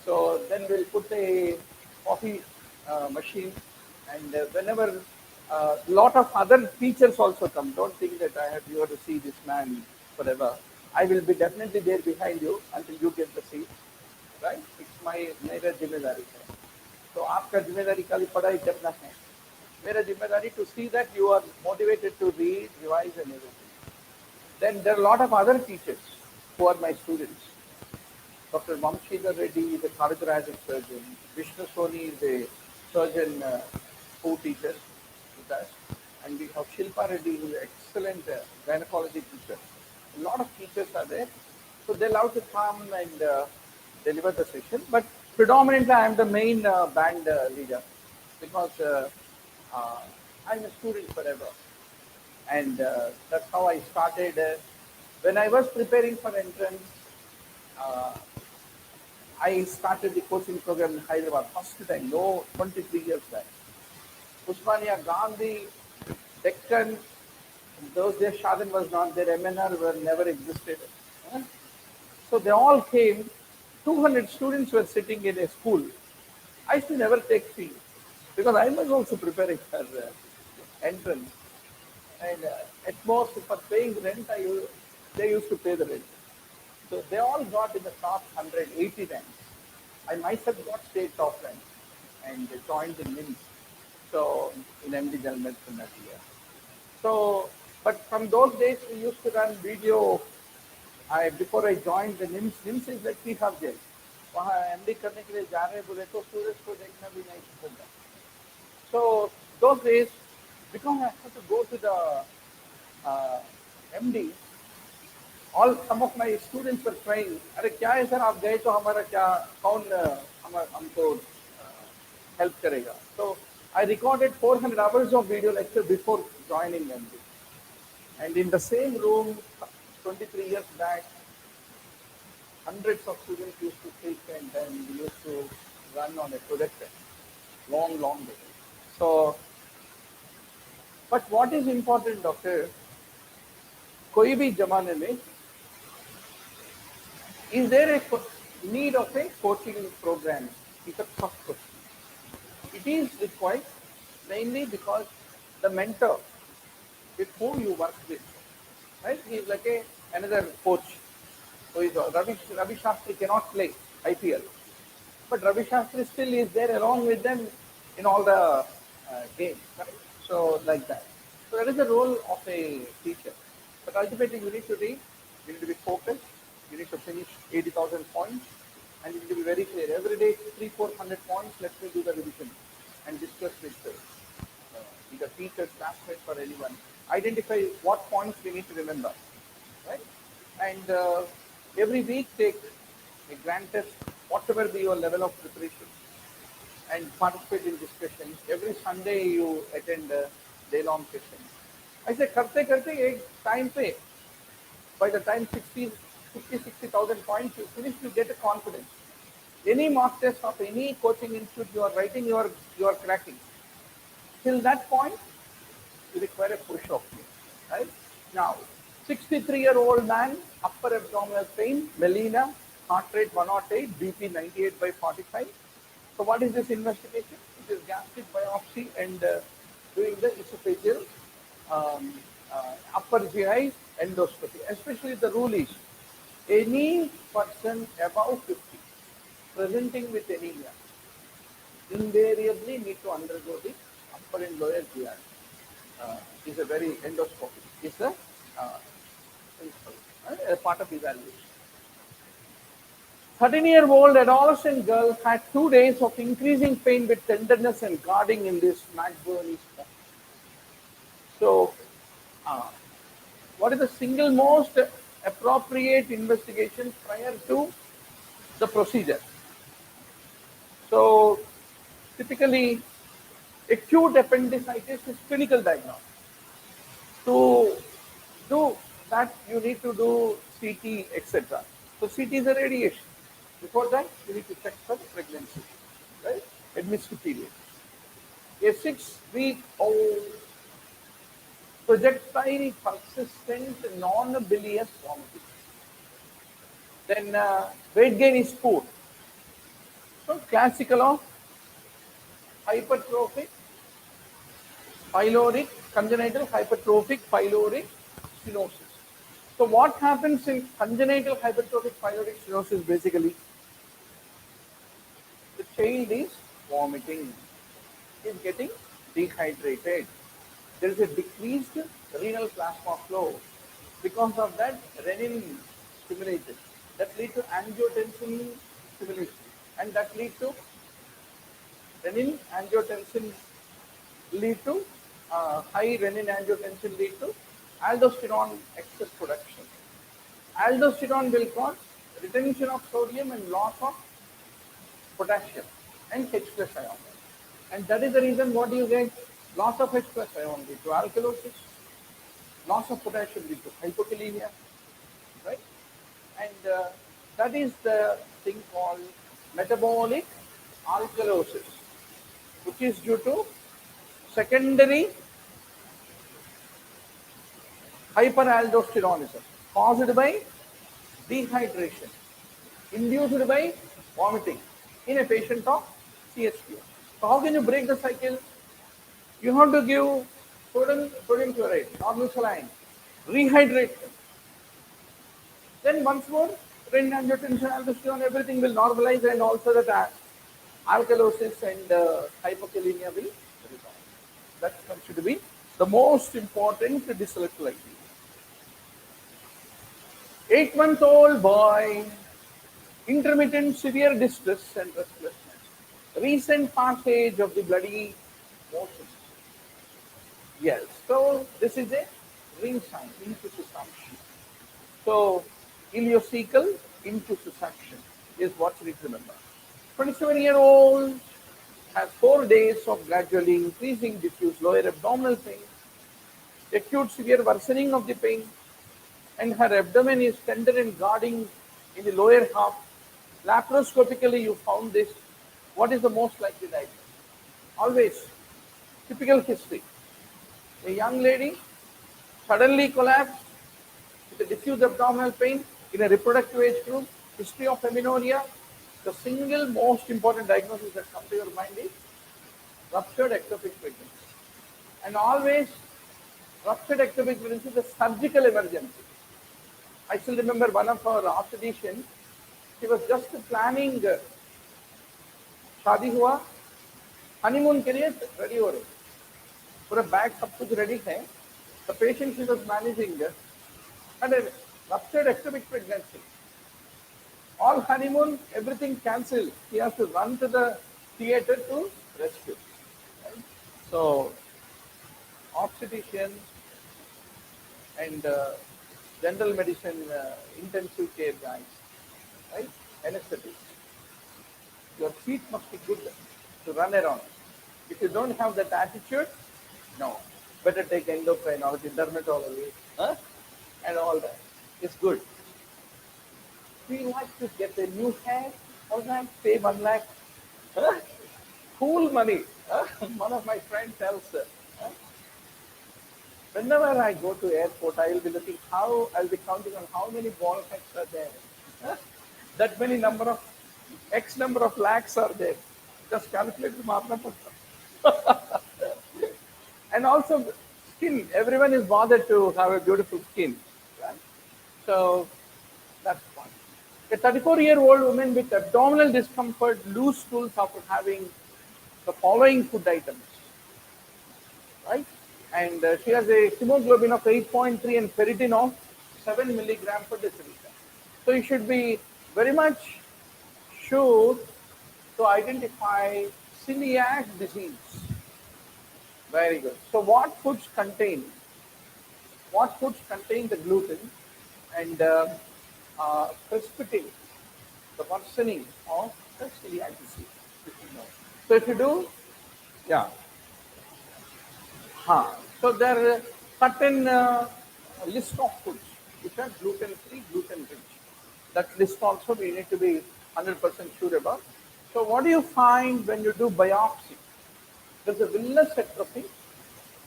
So then we'll put a coffee machine, and whenever a lot of other teachers also come. Don't think that you have to see this man forever. I will be definitely there behind you until you get the seat. Right? It's my मेरा जिम्मेदारी है. तो आपका जिम्मेदारी खाली पढ़ाई करना है. मेरा जिम्मेदारी to see that you are motivated to read, revise, and everything. Then there are a lot of other teachers who are my students. Dr. Vamshidhar Reddy is a cardiothoracic surgeon. Vishnu Soni is a surgeon who teaches with us. And we have Shilpa Reddy, who is an excellent gynecology teacher. A lot of teachers are there. So they love to come and deliver the session. But predominantly, I am the main band leader because I'm a student forever. And that's how I started. When I was preparing for entrance, I started the coaching program in Hyderabad. First time, 23 years back. Usmania, Gandhi, Deccan, in those days Shadan was not there, MNR were never existed. So they all came. 200 students were sitting in a school. I used to never take fee because I was also preparing for entrance. And at most, for paying rent, they used to pay the rent. So they all got in the top 180 ranks. I myself got state top rank and joined the NIMS. So in MD General Medicine that year. So, but from those days, we used to run video. Before I joined the NIMS is like Tihar jail. वहाँ MD करने के लिए जा रहे बोले तो students को देखना भी नहीं होगा. So those days, because I had to go to the MD, some of my students were trying. अरे क्या है सर आप गए तो हमारा क्या कौन हमको help करेगा? So I recorded 400 hours of video lecture before joining MD. And in the same room, 23 years back, hundreds of students used to sit and then we used to run on a projector. Long day. So, but what is important, doctor? कोई भी जमाने में, is there a need of a coaching program? It's a tough question. It is required mainly because the mentor with whom you work with, right? He is like another coach. So Ravi Shastri cannot play IPL, but Ravi Shastri still is there along with them in all the games, right? So like that. So that is the role of a teacher. But ultimately, you need to read, you need to be focused, you need to finish 80,000 points, and it will be very clear. Every day, 300-400 points. Let me do the revision and discuss with either teacher, classmates, or anyone. Identify what points we need to remember, right? And every week take a grand test, whatever be your level of preparation, and participate in discussions. Every Sunday you attend a day-long session. I say, karte ek time pe, by the time 60,000 points you finish, you get a confidence. Any mock test of any coaching institute you are writing, you are cracking. Till that point, you require a push of you, right? Now, 63-year-old man, upper abdominal pain, melena, heart rate 108, BP 98/45. So what is this investigation? It is gastric biopsy and doing the esophageal upper GI endoscopy. Especially the rule is, any person above 50 presenting with anemia invariably need to undergo the upper and lower GI. Is a very endoscopy. Is a part of evaluation. 13-year-old adolescent girl had 2 days of increasing pain with tenderness and guarding in this McBurney spot. So, what is the single most appropriate investigation prior to the procedure? So, typically, acute appendicitis is clinical diagnosis. To do that, you need to do CT, etc. So, CT is a radiation. Before that, you need to check for pregnancy, right? Admissive period. A 6-week-old projectile persistent non-bilious vomiting. Then weight gain is poor. So, classical of hypertrophic pyloric, congenital hypertrophic pyloric stenosis. So what happens in congenital hypertrophic pyloric stenosis? Basically, the child is vomiting, is getting dehydrated. There is a decreased renal plasma flow. Because of that, renin stimulated. That leads to angiotensin stimulation, and that leads to renin angiotensin lead to high renin angiotensin lead to aldosterone excess production. Aldosterone will cause retention of sodium and loss of potassium and H plus ion. And that is the reason what you get loss of H plus ion lead to alkalosis, loss of potassium lead to hypokalemia, right? And that is the thing called metabolic alkalosis, which is due to secondary hyperaldosteronism caused by dehydration, induced by vomiting in a patient of CHPO. So how can you break the cycle? You have to give sodium chloride, normal saline, rehydrate them. Then once more, renin angiotensin, aldosterone, everything will normalize, and also that alkalosis and hypokalemia will resolve. That's considered to be the most important dyselectrolyte. 8-month-old boy, intermittent severe distress and restlessness, recent passage of the bloody motions. Yes, so this is a ring sign, intussusception. So, ileocecal intussusception is what you need to remember. 27-year-old has 4 days of gradually increasing diffuse lower abdominal pain, acute severe worsening of the pain, and her abdomen is tender and guarding in the lower half. Laparoscopically, you found this. What is the most likely diagnosis? Always, typical history. A young lady suddenly collapsed with a diffuse abdominal pain in a reproductive age group, history of amenorrhea. The single most important diagnosis that comes to your mind is ruptured ectopic pregnancy. And always, ruptured ectopic pregnancy is a surgical emergency. I still remember one of our obstetricians, she was just planning शादी हुआ, honeymoon के लिए ready हो रही, पूरा bag सब कुछ ready है. The patient she was managing had a ruptured ectopic pregnancy. All honeymoon, everything cancelled. He has to run to the theater to rescue. Right? So, obstetrician and general medicine intensive care guys, right? Anesthetics. Your feet must be good to run around. If you don't have that attitude, no. Better take endocrinology, dermatology, huh? And all that. It's good. We like to get a new hair, all that, pay 1 lakh. Huh? Cool money. Huh? One of my friends tells, huh? Whenever I go to airport, I will be looking how, I'll be counting on how many ball heads are there. Huh? That many number of, X number of lakhs are there. Just calculate the marna padta. And also skin. Everyone is bothered to have a beautiful skin. Right? So that's one. A 34-year-old woman with abdominal discomfort, loose stools after having the following food items, right? And she has a hemoglobin of 8.3 and ferritin of 7 milligram per deciliter. So you should be very much sure to identify celiac disease. Very good. So what foods contain the gluten and precipitate the worsening of the celiac disease? So if you do, yeah, so there are certain list of foods which are gluten free, gluten rich. That list also we need to be 100% sure about. So what do you find when you do biopsy? There's a villous atrophy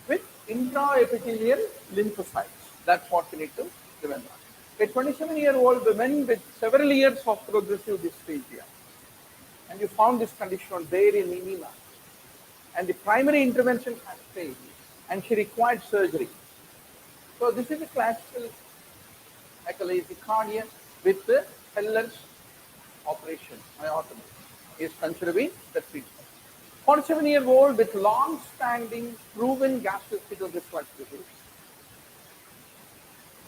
with intraepithelial lymphocytes. That's what we need to remember. A 27-year-old woman with several years of progressive dysphagia, and you found this condition on dairy anemia, and the primary intervention has failed, and she required surgery. So this is a classical achalasia with the Heller's operation, myotomy, is considered to be the treatment. 47-year-old with long-standing proven gastroesophageal reflux disease,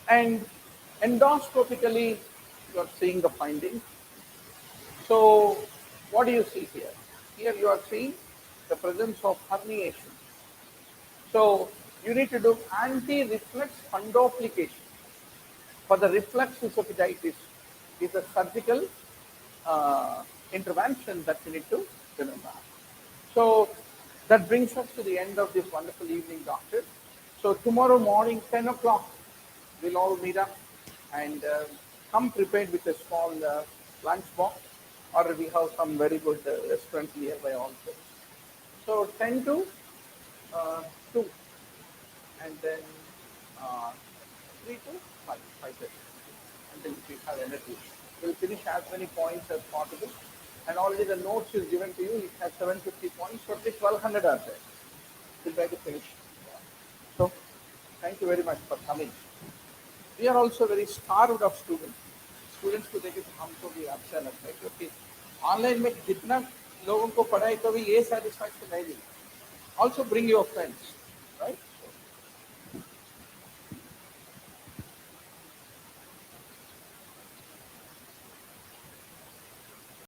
and endoscopically you are seeing the findings. So what do you see here? Here you are seeing the presence of herniation. So you need to do anti-reflux fundoplication. For the reflux esophagitis, is a surgical intervention that you need to remember. So that brings us to the end of this wonderful evening, doctor. So tomorrow morning, 10 o'clock, we'll all meet up and come prepared with a small lunch box, or we have some very good restaurant nearby also. So 10 to 2, and then 3 to 5, 5:30, until we have energy. We'll finish as many points as possible. And already the notes is given to you. It has 750 points, so at least 1200 are there. We'll try to finish. So, thank you very much for coming. We are also very starved of students. Students को देखे तो हमको भी अच्छा लगता है, क्योंकि online में जितना लोगों को पढ़ाई कभी ये satisfaction नहीं मिली. Also bring your friends, right?